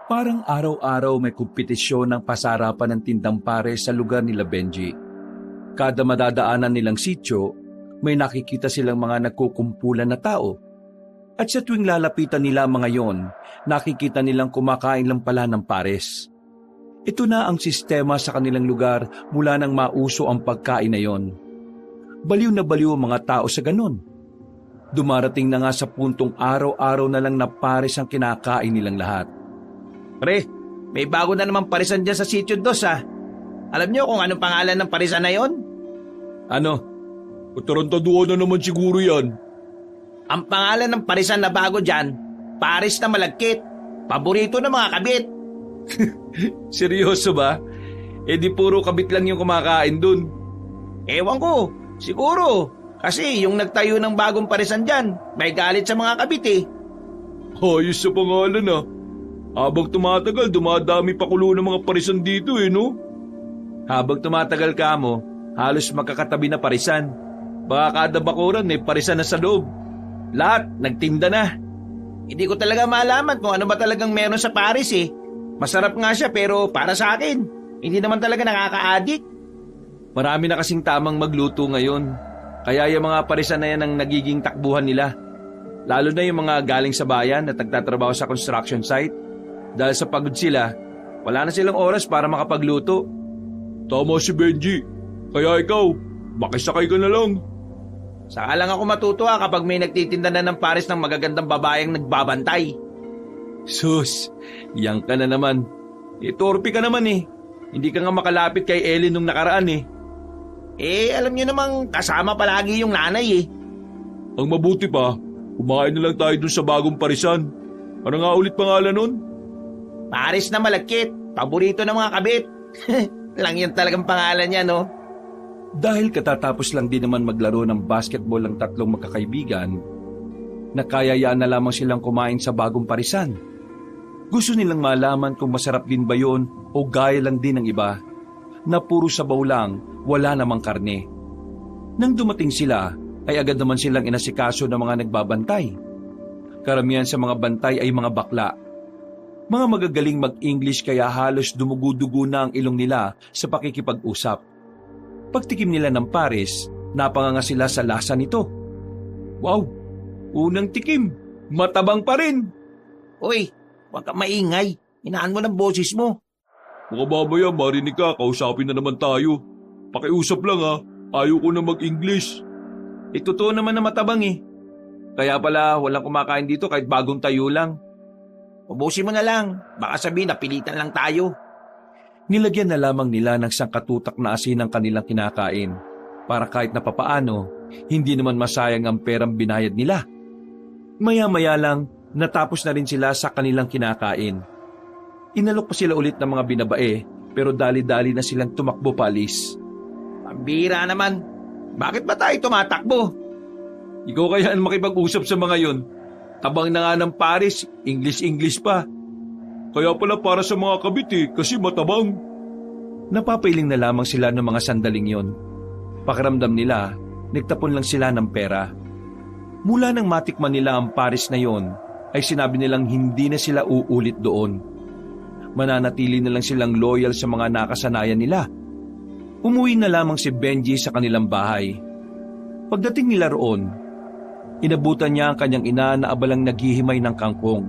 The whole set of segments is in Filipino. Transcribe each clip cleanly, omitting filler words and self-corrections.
Parang araw-araw may kompetisyon ng pasarapan ng tindang pares sa lugar nila Benji. Kada madadaanan nilang sityo, may nakikita silang mga nagkukumpulan na tao. At sa tuwing lalapitan nila mga yon, nakikita nilang kumakain lang pala ng pares. Ito na ang sistema sa kanilang lugar mula nang mauso ang pagkain na yon. Baliw na baliw ang mga tao sa ganon. Dumarating na nga sa puntong araw-araw na lang na pares ang kinakain nilang lahat. Pre, may bago na naman parisan dyan sa Sitio Dos ha. Alam niyo kung anong pangalan ng parisan na yon? Ano? Utarantaduan na naman siguro yan. Ang pangalan ng parisan na bago dyan, Paris na Malagkit. Paborito ng mga kabit. Seryoso ba? Eh di puro kabit lang yung kumakain dun. Ewan ko, siguro. Kasi yung nagtayo ng bagong parisan dyan, may galit sa mga kabit eh. Ayos sa pangalan ah. Habang tumatagal, dumadami pa kulo ng mga parisan dito eh, no? Habang tumatagal ka mo, halos magkakatabi na parisan. Baka kada bakuran may parisan na sa loob. Lahat, nagtinda na. Hindi ko talaga malaman kung ano ba talagang meron sa Paris eh. Masarap nga siya pero para sa akin, hindi naman talaga nakaka-addict. Marami na kasing tamang magluto ngayon. Kaya yung mga parisan na yan ang nagiging takbuhan nila. Lalo na yung mga galing sa bayan at nagtatrabaho sa construction site. Dahil sa pagod sila, wala na silang oras para makapagluto. Tama si Benji. Kaya ikaw, makisakay ka na lang. Saka lang ako matutuwa kapag may nagtitinda na ng pares ng magagandang babaeng nagbabantay. Sus, yang ka na naman. Torpe ka naman eh. Hindi ka nga makalapit kay Ellen nung nakaraan eh. Alam niyo namang kasama palagi yung nanay eh. Ang mabuti pa, kumain na lang tayo dun sa bagong parisan. Ano nga ulit pangalan nun? Paris na Malagkit, paborito ng mga kabit. Lang yan talagang pangalan niya, no? Dahil katatapos lang din naman maglaro ng basketball ang tatlong magkakaibigan, nakayayaan na lamang silang kumain sa bagong parisan. Gusto nilang malaman kung masarap din ba yun o gaya lang din ng iba, na puro sabaw lang, wala namang karne. Nang dumating sila, ay agad naman silang inasikaso ng mga nagbabantay. Karamihan sa mga bantay ay mga bakla. Mga magagaling mag-English kaya halos dumugudugo na ang ilong nila sa pakikipag-usap. Pagtikim nila ng pares, napanganga sila sa lasa nito. Wow! Unang tikim, matabang pa rin! Uy, huwag kang maingay. Hinaan mo ng boses mo. Mga babaya, marinig ka, kausapin na naman tayo. Pakiusap lang ha, ayaw ko na mag-English. Totoo naman na matabang eh. Kaya pala walang kumakain dito kahit bagong tayo lang. Ubusin mo na lang, baka sabihin napilitan lang tayo. Nilagyan na lamang nila ng sangkatutak na asin ang kanilang kinakain para kahit na papaano, hindi naman masayang ang perang binayad nila. Maya-maya lang, natapos na rin sila sa kanilang kinakain. Inalok pa sila ulit ng mga binabae pero dali-dali na silang tumakbo palis. Pambira naman, bakit ba tayo tumatakbo? Ikaw kaya ang makipag-usap sa mga yon. Tabang na nga ng Paris, English pa. Kaya pala para sa mga kabit eh, kasi matabang. Napapailing na lamang sila ng mga sandaling yon. Pakiramdam nila, nagtapon lang sila ng pera. Mula nang matikman nila ang Paris na yon, ay sinabi nilang hindi na sila uulit doon. Mananatili na lang silang loyal sa mga nakasanayan nila. Umuwi na lamang si Benji sa kanilang bahay. Pagdating nila roon, inabutan niya ang kanyang ina na abalang naghihimay ng kangkong.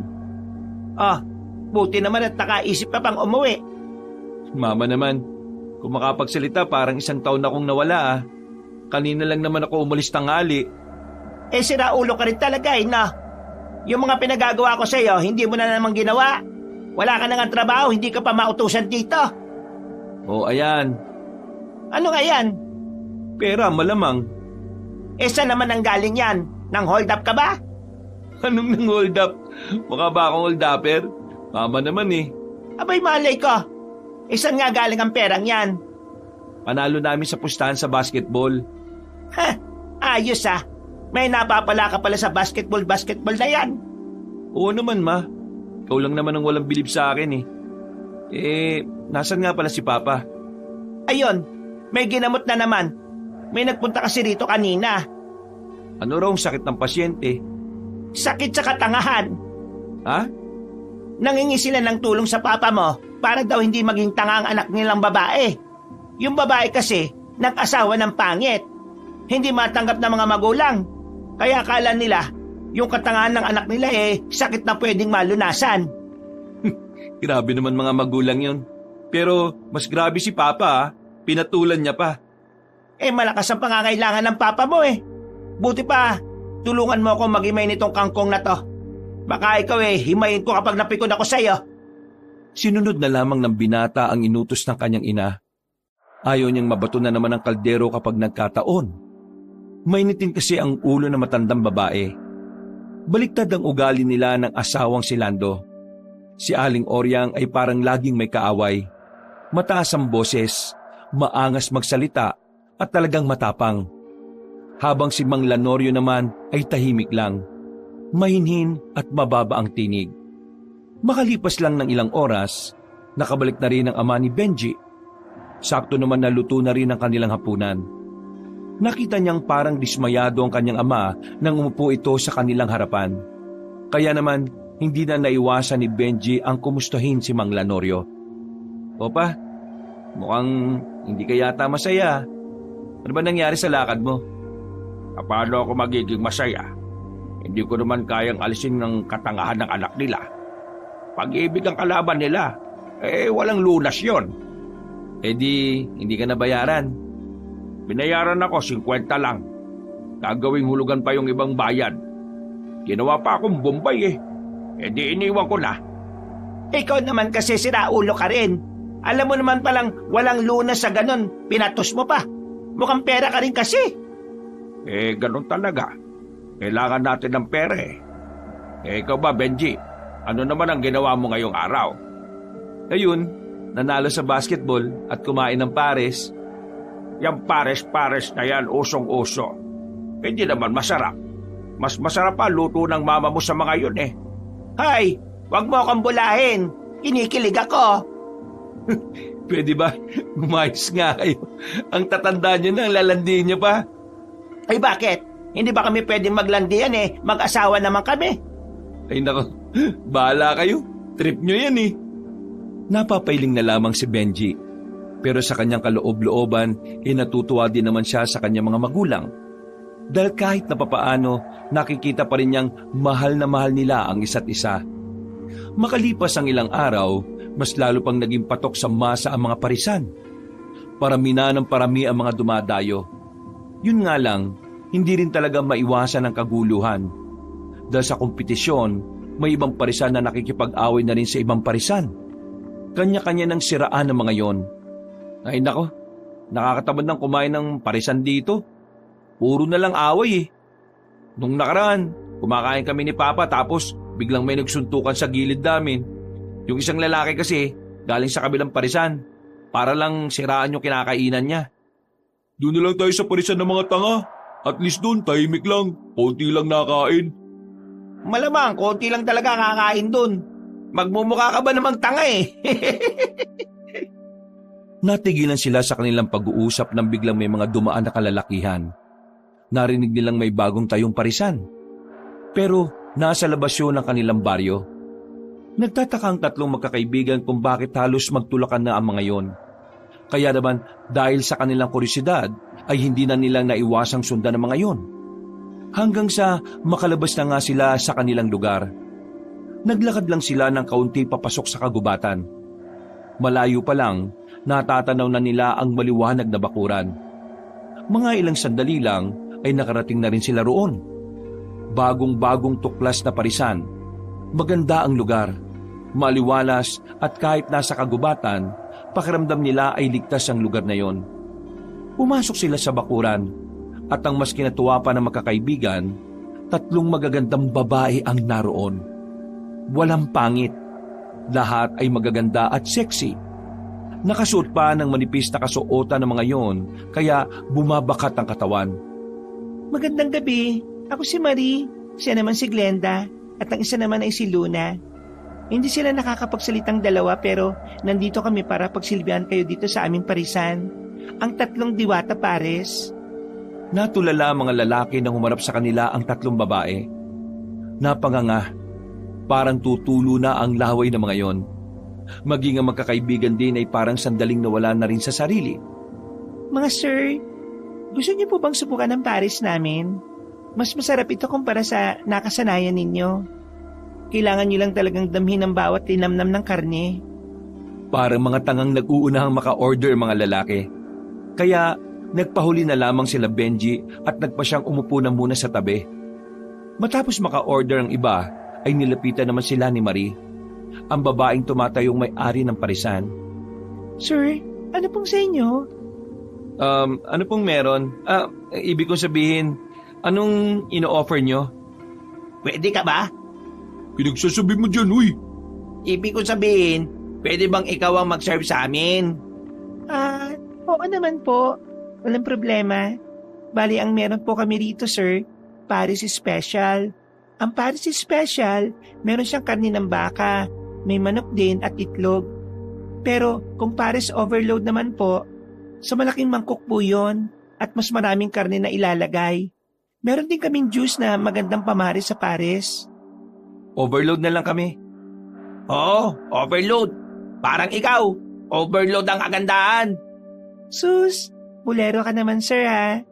Buti naman at nakaisip ka pang umuwi. Mama naman, kung makapagsalita parang isang taon na akong nawala ah. Kanina lang naman ako umalis tanghali. Sira ulo ka rin talaga na. Yung mga pinagagawa ko sa iyo, hindi mo na namang ginawa. Wala ka na nga trabaho, hindi ka pa mautusan dito. O ayan. Ano nga yan? Pera malamang. Saan naman ang galing yan? Nang hold up ka ba? Anong nang hold up? Mukha ba akong hold upper? Mama naman eh. Abay malay ko. Saan nga galing ang perang yan? Panalo namin sa pustahan sa basketball. Ayos ah. May napapala ka pala sa basketball na yan. Oo naman ma. Ikaw lang naman ang walang bilib sa akin eh. Nasan nga pala si Papa? Ayun, may ginamot na naman. May nagpunta kasi rito kanina. Ano raw ang sakit ng pasyente? Sakit sa katangahan. Ha? Nangingi sila ng tulong sa papa mo para daw hindi maging tanga ang anak nilang babae. Yung babae kasi, nag-asawa ng pangit. Hindi matanggap ng mga magulang. Kaya akala nila, yung katangahan ng anak nila sakit na pwedeng malunasan. Grabe naman mga magulang yun. Pero mas grabe si Papa, pinatulan niya pa. Malakas ang pangangailangan ng papa mo Buti pa, tulungan mo ako mag-himay nitong kangkong na to. Baka ikaw himayin ko kapag napikon ako sa'yo. Sinunod na lamang ng binata ang inutos ng kanyang ina. Ayaw niyang mabato na naman ang kaldero kapag nagkataon. Mainitin kasi ang ulo ng matandang babae. Baliktad ang ugali nila ng asawang si Lando. Si Aling Oryang ay parang laging may kaaway. Mataas ang boses, maangas magsalita at talagang matapang. Habang si Mang Lanorio naman ay tahimik lang. Mahinhin at mababa ang tinig. Makalipas lang ng ilang oras, nakabalik na rin ang ama ni Benji. Sakto naman naluto na rin ang kanilang hapunan. Nakita niyang parang dismayado ang kanyang ama nang umupo ito sa kanilang harapan. Kaya naman, hindi na naiwasan ni Benji ang kumustahin si Mang Lanorio. Opa, mukhang hindi ka yata masaya. Ano ba nangyari sa lakad mo? Paano ako magiging masaya? Hindi ko naman kayang alisin ng katangahan ng anak nila. Pag-ibig ang kalaban nila, walang lunas yon. Hindi ka nabayaran. Binayaran ako 50 lang. Gagawing hulugan pa yung ibang bayad. Ginawa pa akong Bombay di iniwan ko na. Ikaw naman kasi siraulo ka rin. Alam mo naman palang walang lunas sa ganon, pinatos mo pa. Mukhang pera ka rin kasi. Ganun talaga. Kailangan natin ng pera ikaw ba, Benji? Ano naman ang ginawa mo ngayong araw? Ayun, nanalo sa basketball at kumain ng pares. Yang pares-pares na yan, usong-uso. Hindi naman masarap. Mas masarap pa luto ng mama mo sa mga yun Hay, wag mo akong bulahin. Kinikilig ako. Pwede ba? Umayos nga kayo. Ang tatanda niyo na, ang lalandi niyo pa. Ay bakit? Hindi ba kami pwedeng maglandian Mag-asawa naman kami. Ay nako, bahala kayo. Trip niyo yan Napapailing na lamang si Benji. Pero sa kanyang kaloob-looban, natutuwa din naman siya sa kanyang mga magulang. Dahil kahit na papaano, nakikita pa rin niyang mahal na mahal nila ang isa't isa. Makalipas ang ilang araw, mas lalo pang naging patok sa masa ang mga parisan. Parami na ng parami ang mga dumadayo. Yun nga lang, hindi rin talaga maiwasan ang kaguluhan. Dahil sa kompetisyon, may ibang parisan na nakikipag-away na rin sa ibang parisan. Kanya-kanya ng siraan ng mga yon. Ay nako, nakakatamad ng kumain ng parisan dito. Puro na lang away Nung nakaraan, kumakain kami ni Papa tapos biglang may nagsuntukan sa gilid namin. Yung isang lalaki kasi galing sa kabilang parisan para lang siraan yung kinakainan niya. Doon na lang tayo sa parisan ng mga tanga. At least doon, tahimik lang. Konti lang nakain. Malamang, konti lang talaga kakain doon. Magmumukha ka ba namang tanga Natigilan sila sa kanilang pag-uusap nang biglang may mga dumaan na kalalakihan. Narinig nilang may bagong tayong parisan. Pero nasa labas yun ng kanilang baryo. Nagtataka ang tatlong magkakaibigan kung bakit halos magtulakan na ang mga yon. Kaya naman dahil sa kanilang kuryosidad ay hindi na nilang naiwasang sundan ng mga yon. Hanggang sa makalabas na nga sila sa kanilang lugar. Naglakad lang sila ng kaunti papasok sa kagubatan. Malayo pa lang, natatanaw na nila ang maliwanag na bakuran. Mga ilang sandali lang ay nakarating na rin sila roon. Bagong-bagong tuklas na parisan. Maganda ang lugar. Maliwalas at kahit nasa kagubatan, pakiramdam nila ay ligtas ang lugar na yon. Pumasok sila sa bakuran at ang mas kinatuwa pa ng magkakaibigan, tatlong magagandang babae ang naroon. Walang pangit. Lahat ay magaganda at sexy. Nakasuot pa ng manipis na kasuotan ng mga yon, kaya bumabakat ang katawan. Magandang gabi. Ako si Marie. Siya naman si Glenda. At ang isa naman ay si Luna. Hindi sila nakakapagsalitang dalawa pero nandito kami para pagsilbihan kayo dito sa aming parisan. Ang tatlong diwata pares. Natulala ang mga lalaki nang humarap sa kanila ang tatlong babae. Napanganga. Parang tutulo na ang laway ng mga yon. Maging ang magkakaibigan din ay parang sandaling nawala na rin sa sarili. Mga sir, gusto niyo po bang subukan ng Paris namin? Mas masarap ito kumpara sa nakasanayan ninyo. Kailangan niyo lang talagang damhin ang bawat linamnam ng karne. Parang mga tangang nag-uunahang maka-order mga lalaki. Kaya nagpahuli na lamang sila Benji at nagpa siyang umupo na muna sa tabi. Matapos maka-order ang iba, ay nilapitan naman sila ni Marie, ang babaeng tumatayong may-ari ng parisan. Sir, ano pong sa inyo? Ano pong meron? Ibig kong sabihin, anong ino-offer nyo? Pwede ka ba? Pinagsasabi mo dyan, uy. Ibig kong sabihin, pwede bang ikaw ang mag-serve sa amin? Oo naman po. Walang problema. Bali, ang meron po kami rito, sir, Paris Special. Ang Paris Special, meron siyang karne ng baka, may manok din at itlog. Pero kung Paris Overload naman po, sa malaking mangkok po yun at mas maraming karne na ilalagay. Meron din kaming juice na magandang pamaris sa Paris. Overload na lang kami. Oo, overload. Parang ikaw, overload ang kagandahan. Sus, bulero ka naman sir ha.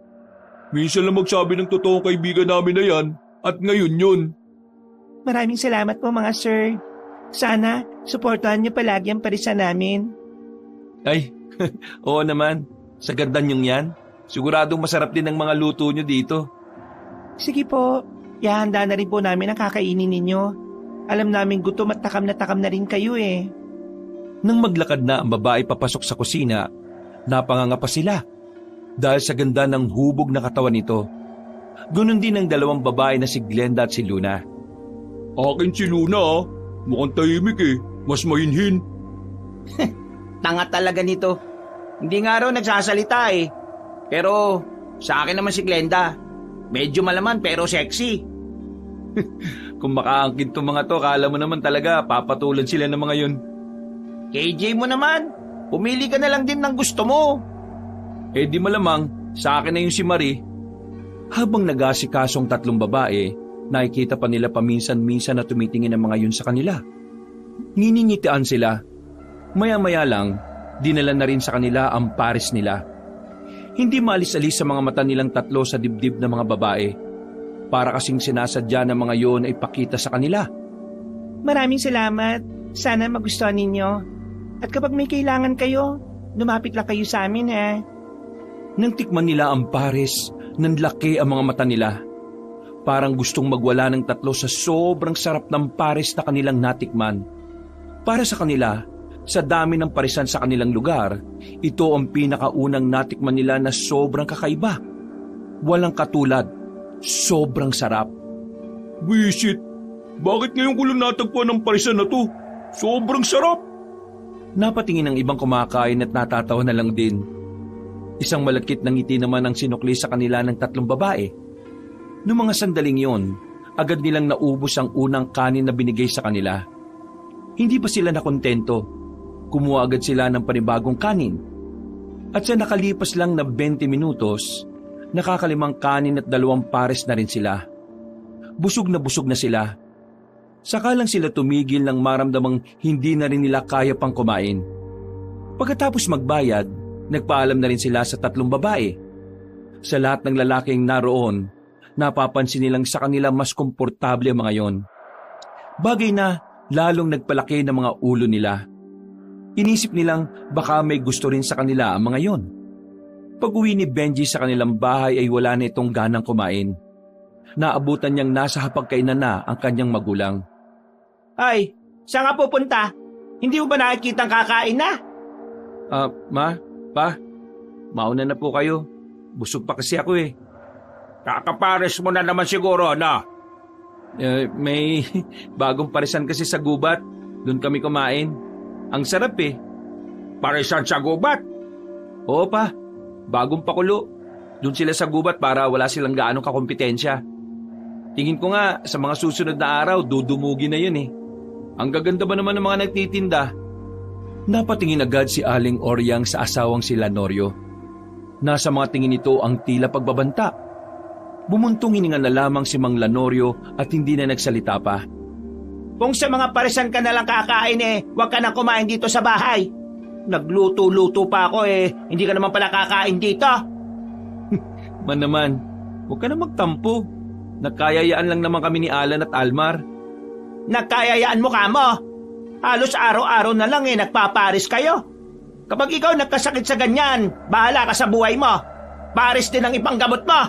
Minsan lang magsabi ng totoong kaibigan namin na yan at ngayon yun. Maraming salamat po mga sir. Sana, suportahan niyo palagi ang parisan namin. Ay, oo naman. Sa ganda niyong yan. Siguradong masarap din ang mga luto niyo dito. Sige po, ihahanda na rin po namin ang kakainin ninyo. Alam namin gutom at takam na rin kayo eh. Nang maglakad na ang babae papasok sa kusina, napanganga sila dahil sa ganda ng hubog na katawan nito. Ganon din ang dalawang babae na si Glenda at si Luna. Akin si Luna ah. Mukhang tahimik eh. Mas mahinhin. Tanga talaga nito. Hindi nga raw nagsasalita eh. Pero sa akin naman si Glenda. Medyo malaman pero sexy. Kung makaangkin tong mga to, kala mo naman talaga papatulad sila ng mga yun. KJ mo naman. Pumili ka na lang din ng gusto mo. Eh di malamang, sa akin na yung si Marie. Habang nag-asikasong tatlong babae, nakikita pa nila paminsan-minsan na tumitingin ang mga yun sa kanila. Nginingitian sila. Maya-maya lang, dinala na rin sa kanila ang Paris nila. Hindi maalis-alis sa mga mata nilang tatlo sa dibdib ng mga babae. Para kasing sinasadya ng mga yon ay pakita sa kanila. Maraming salamat. Sana magustuhan ninyo. At kapag may kailangan kayo, lumapit lang kayo sa amin ha. Nang tikman nila ang Paris, nanlaki ang mga mata nila. Parang gustong magwala ng tatlo sa sobrang sarap ng Paris na kanilang natikman. Para sa kanila, sa dami ng parisan sa kanilang lugar, ito ang pinakaunang natikman nila na sobrang kakaiba. Walang katulad, sobrang sarap. Visit, bakit ngayon ko lang natagpuan ng parisan na to? Sobrang sarap! Napatingin ang ibang kumakain at natatawa na lang din. Isang malakit na ngiti naman ang sinukli sa kanila ng tatlong babae. Noong mga sandaling yon, agad nilang naubos ang unang kanin na binigay sa kanila. Hindi pa sila nakontento. Kumuha agad sila ng panibagong kanin. At sa nakalipas lang na 20 minutos, nakakalimang kanin at 2 pares na rin sila. Busog na sila. Saka lang sila tumigil nang maramdamang hindi na rin nila kaya pang kumain. Pagkatapos magbayad, nagpaalam na rin sila sa tatlong babae. Sa lahat ng lalaking naroon, napapansin nilang sa kanila mas komportable ang mga yon. Bagay na lalong nagpalaki ng mga ulo nila. Inisip nilang baka may gusto rin sa kanila ang mga yon. Pag-uwi ni Benji sa kanilang bahay ay wala na itong ganang kumain. Naabutan niyang nasa hapagkainan na ang kanyang magulang. Ay, saan ka pupunta? Hindi mo ba nakikitang kakain na? Ma, pa, mauna na po kayo. Busog pa kasi ako eh. Kakapares mo na naman siguro, na? May bagong parisan kasi sa gubat. Doon kami kumain. Ang sarap eh. Parisan sa gubat? Oo pa, bagong pakulo. Doon sila sa gubat para wala silang gaanong kakompetensya. Tingin ko nga sa mga susunod na araw, dudumugi na yun eh. Ang gaganda ba naman ng mga nagtitinda? Napatingin agad si Aling Oryang sa asawang si Lanorio. Nasa mga tingin nito ang tila pagbabanta. Bumuntong hininga na lamang si Mang Lanorio at hindi na nagsalita pa. Kung sa mga parisan ka na lang kakain huwag ka nang kumain dito sa bahay. Nagluto-luto pa ako hindi ka naman pala kakain dito. Man naman, huwag ka na magtampo. Nagkayayaan lang naman kami ni Alan at Almar. Nagkayayaan mo ka mo. Halos araw-araw na lang nagpaparis kayo. Kapag ikaw nagkasakit sa ganyan, bahala ka sa buhay mo. Paris din ang ipanggamot mo.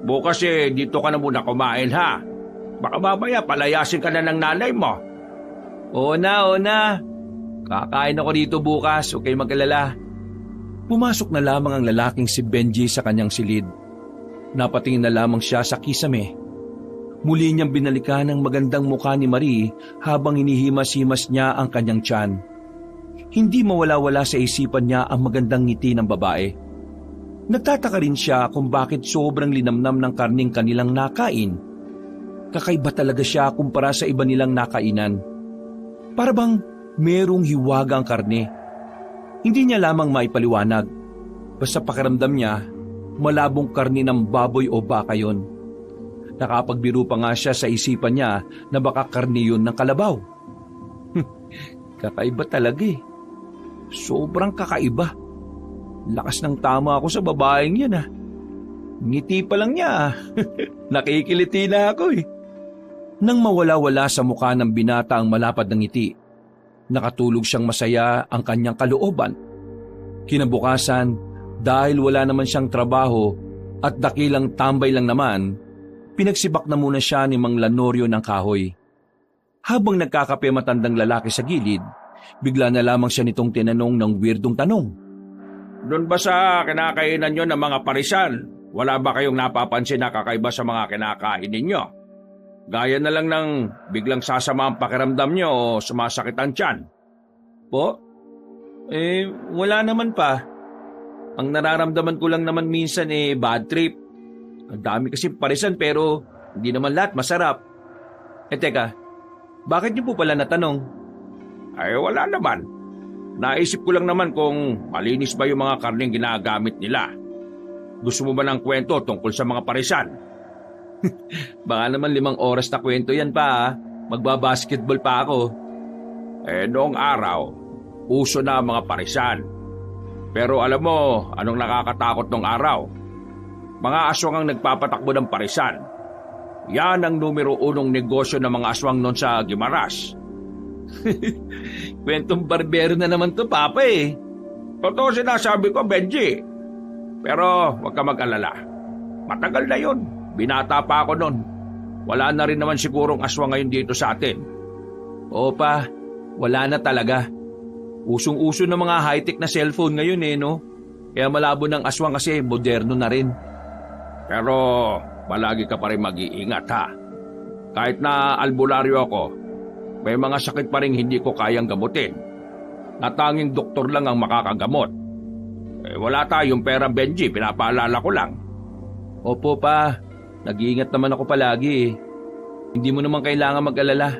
Bukas dito ka na muna kumain ha. Baka mamaya palayasin ka na ng nanay mo. Oo na. Kakain ako dito bukas, huwag kayong mag-alala. Pumasok na lamang ang lalaking si Benji sa kanyang silid. Napatingin na lamang siya sa kisame. Muli niyang binalikan ang magandang mukha ni Marie habang hinihimas-himas niya ang kanyang tiyan. Hindi mawala-wala sa isipan niya ang magandang ngiti ng babae. Nagtataka rin siya kung bakit sobrang linamnam ng karning kanilang nakain. Kakaiba talaga siya kumpara sa iba nilang nakainan. Para bang merong hiwaga ang karne. Hindi niya lamang maipaliwanag. Basta pakiramdam niya, malabong karne ng baboy o baka yon. Nakapagbiro pa nga siya sa isipan niya na baka karne yun ng kalabaw. Kakaiba talaga Sobrang kakaiba. Lakas ng tama ako sa babaeng yan Ngiti pa lang niya Nakikiliti na ako Nang mawala-wala sa mukha ng binata ang malapad ng ngiti, nakatulog siyang masaya ang kanyang kalooban. Kinabukasan, dahil wala naman siyang trabaho at dakilang tambay lang naman, pinagsibak na muna siya ni Mang Lanorio ng kahoy. Habang nagkakape matandang lalaki sa gilid, bigla na lamang siya nitong tinanong ng weirdong tanong. Doon ba sa kinakainan nyo ng mga parisan, wala ba kayong napapansin na kakaiba sa mga kinakain ninyo? Gaya na lang ng biglang sasama ang pakiramdam nyo o sumasakit ang tiyan. Po? Wala naman pa. Ang nararamdaman ko lang naman minsan bad trip. Ang dami kasi parisan pero hindi naman lahat masarap. Teka, bakit niyo po pala natanong? Wala naman. Naisip ko lang naman kung malinis ba yung mga karneng ginagamit nila. Gusto mo ba ng kwento tungkol sa mga parisan? Baka naman 5 oras na kwento yan pa Magbabasketball pa ako. Noong araw, uso na ang mga parisan. Pero alam mo, anong nakakatakot nung araw? Mga aswang ang nagpapatakbo ng parisan. Yan ang numero 1 negosyo ng mga aswang noon sa Guimaras. Kwentong barbero na naman to, Papa Totoo sinasabi ko, Benji. Pero huwag ka mag-alala. Matagal na yun. Binata pa ako noon. Wala na rin naman sigurong aswang ngayon dito sa atin. Pa, wala na talaga. Usong-uso ng mga high-tech na cellphone ngayon no? Kaya malabo ng aswang kasi moderno na rin. Pero palagi ka pa rin mag-iingat ha. Kahit na albularyo ako, may mga sakit pa rin hindi ko kayang gamutin. Natanging doktor lang ang makakagamot. Wala tayong pera, Benji, pinapaalala ko lang. Opo pa, nag-iingat naman ako palagi Hindi mo naman kailangan mag-alala.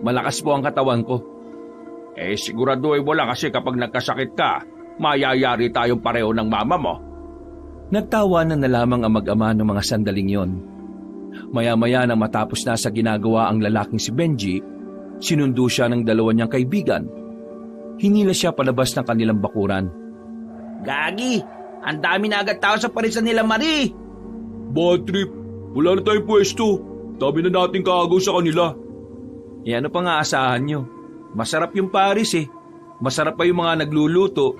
Malakas po ang katawan ko. Siguraduhin mo lang kasi kapag nagkasakit ka, mayayari tayong pareho ng mama mo. Nagtawanan na lamang ang mag-ama ng mga sandaling yon. Maya-maya nang matapos na sa ginagawa ang lalaking si Benji, sinundo siya ng 2 niyang kaibigan. Hinila siya palabas ng kanilang bakuran. Gagi, ang dami na agad tao sa parisan nila Marie. Bad trip, wala na tayong pwesto. Dami na nating kaagaw sa kanila. Ano pa nga asahan nyo? Masarap yung Paris Masarap pa yung mga nagluluto.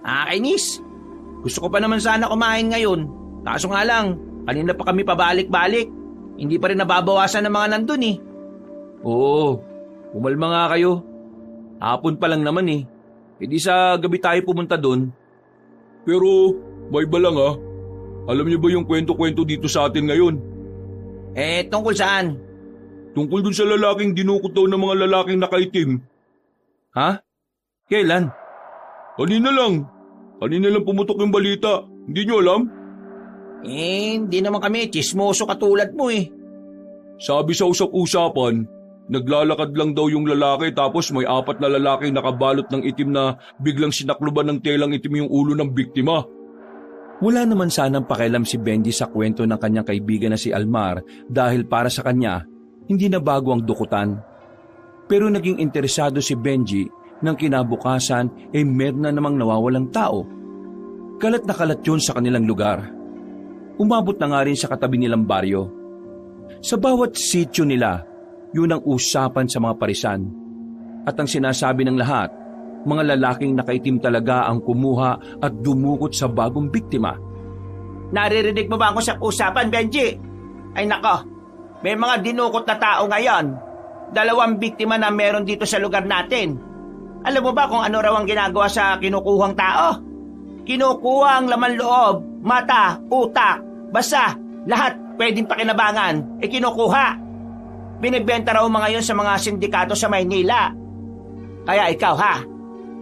Kainis. Gusto ko pa naman sana kumain ngayon. Kaso nga lang, kanina pa kami pabalik-balik. Hindi pa rin nababawasan ng mga nandun Oo, umalma nga kayo. Hapon pa lang naman Hindi sa gabi tayo pumunta doon. Pero may iba lang Alam niyo ba yung kwento-kwento dito sa atin ngayon? Tungkol saan? Tungkol dun sa lalaking dinukot daw ng mga lalaking nakaitim. Ha? Kailan? Kanina lang pumutok yung balita. Hindi niyo alam? Hindi naman kami chismoso katulad mo Sabi sa usap-usapan, naglalakad lang daw yung lalaki tapos may 4 na lalaki nakabalot ng itim na biglang sinakluban ng telang itim yung ulo ng biktima. Wala naman sanang pakialam si Benji sa kwento ng kanyang kaibigan na si Almar dahil para sa kanya, hindi na bago ang dukutan. Pero naging interesado si Benji nang kinabukasan meron na namang nawawalang tao. Kalat na kalat yun sa kanilang lugar. Umabot na nga rin sa katabi nilang baryo. Sa bawat sityo nila, yun ang usapan sa mga parisan. At ang sinasabi ng lahat, mga lalaking nakaitim talaga ang kumuha at dumukot sa bagong biktima. Naririnig mo ba ako sa usapan, Benji? Ay nako, may mga dinukot na tao ngayon. 2 biktima na meron dito sa lugar natin. Alam mo ba kung ano raw ang ginagawa sa kinukuhang tao? Kinukuha ang laman loob, mata, utak, basta, lahat pwedeng pakinabangan, kinukuha. Binibenta raw mga yon sa mga sindikato sa Maynila. Kaya ikaw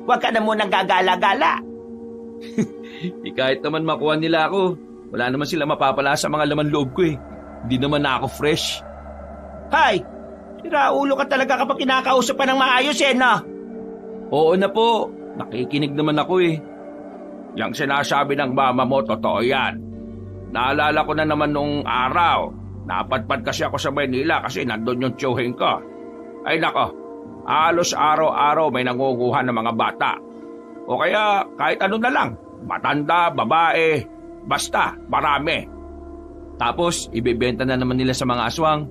huwag ka na munang gagala-gala. Kahit naman makuha nila ako, wala naman sila mapapala sa mga laman loob ko. Hindi naman na ako fresh. Hay, siraulo ka talaga kapag kinakausap pa ng maayos no? Oo na po, nakikinig naman ako Yang sinasabi ng mama mo, totoo yan. Naalala ko na naman nung araw, napadpad kasi ako sa Manila kasi nandun yung tiyuhin ko. Ay nako, halos araw-araw may nangunguha ng mga bata. O kaya kahit ano na lang, matanda, babae, basta marami. Tapos, ibebenta na naman nila sa mga aswang.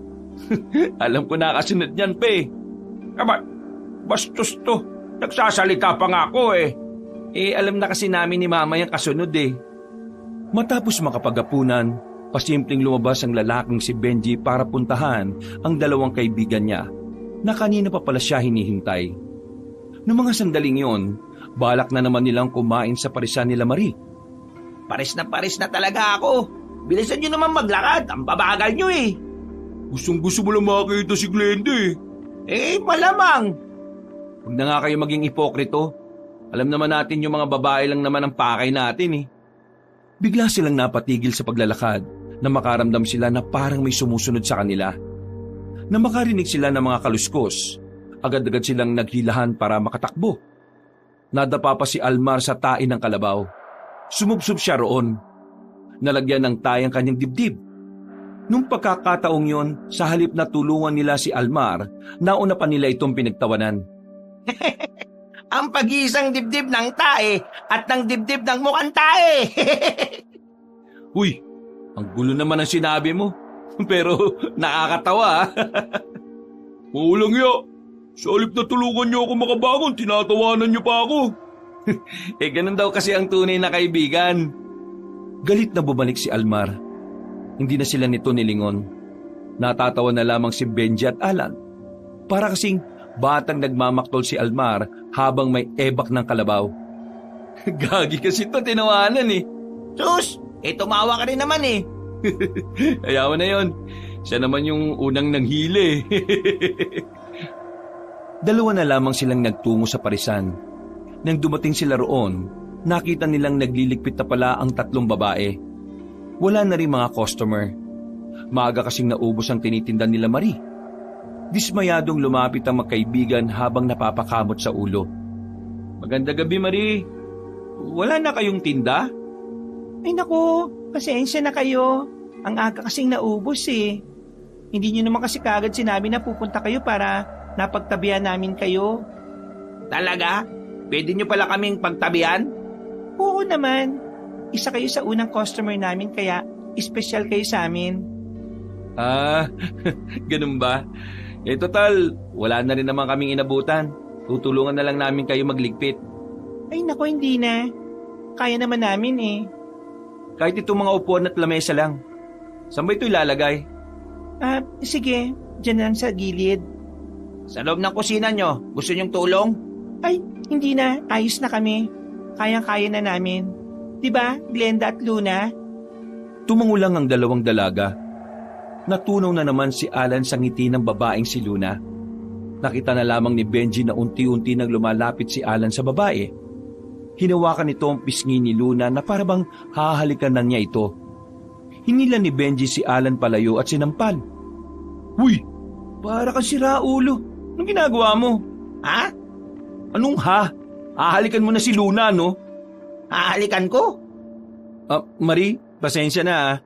Alam ko na kasunod niyan, pe. Aba, bastos to. Nagsasalita pa nga ako Alam na kasi namin ni mama yung kasunod Matapos makapagapunan, pasimpleng lumabas ang lalaking si Benji para puntahan ang 2 kaibigan niya na kanina pa pala siya hinihintay. Noong mga sandaling yon, balak na naman nilang kumain sa parisan nila Marie. Pares na talaga ako. Bilisan nyo naman maglakad, ang babagal nyo Gustong-gusto mo lang makakita si Glenda Malamang. Huwag na nga kayo maging ipokrito. Alam naman natin yung mga babae lang naman ang pakay natin Bigla silang napatigil sa paglalakad na makaramdam sila na parang may sumusunod sa kanila. Na makarinig sila ng mga kaluskos, agad-agad silang naghilahan para makatakbo. Nadapa pa si Almar sa tain ng kalabaw. Sumubsob siya roon. Nalagyan ng tay ang kanyang dibdib. Nung pagkakataong yon, sa halip na tulungan nila si Almar, nauna pa nila itong pinagtawanan. Ang pag-iisang dibdib ng tae at ng dibdib ng mukhang tae. Uy, ang gulo naman ang sinabi mo. Pero nakakatawa Walang ya. Sa halip na tulungan niyo ako makabangon, tinatawanan niyo pa ako. Ganun daw kasi ang tunay na kaibigan. Galit na bumalik si Almar. Hindi na sila nito nilingon. Natatawa na lamang si Benji at Alan. Para kasing batang nagmamaktol si Almar habang may ebak ng kalabaw. Gagi kasi ito, tinawanan Sus, tumawa ka rin naman Ayaw na yon. Siya naman yung unang nanghili. 2 na lamang silang nagtungo sa parisan. Nang dumating sila roon, nakita nilang nagliligpit na pala ang 3 babae. Wala na rin mga customer. Maaga kasing naubos ang tinitinda nila Marie. Dismayadong lumapit ang magkaibigan habang napapakamot sa ulo. Maganda gabi, Marie. Wala na kayong tinda? Ay nako, pasensya na kayo. Ang aga kasing naubos Hindi nyo naman kasi kagad sinabi na pupunta kayo para napagtabihan namin kayo. Talaga? Pwede nyo pala kaming pagtabihan? Oo naman. Isa kayo sa unang customer namin kaya espesyal kayo sa amin. Ganun ba? Total, wala na rin naman kaming inabutan. Tutulungan na lang namin kayo magligpit. Ay nako, hindi na. Kaya naman namin Kahit itong mga upuan at lamesa lang. Saan ba ito ilalagay? Sige, dyan lang sa gilid. Sa loob ng kusina nyo, gusto nyong tulong? Ay, hindi na. Ayos na kami. Kayang-kaya na namin. Diba, Glenda at Luna? Tumangulang ang 2 dalaga. Natunaw na naman si Alan sa ngiti ng babaeng si Luna. Nakita na lamang ni Benji na unti-unti nang lumalapit si Alan sa babae. Hinawakan nito ang pisngi ni Luna na parabang hahalikan na niya ito. Hinila ni Benji si Alan palayo at sinampal. Uy, para kang siraulo. Anong ginagawa mo? Ha? Anong ha? Hahalikan mo na si Luna, no? Hahalikan ko? Marie, pasensya na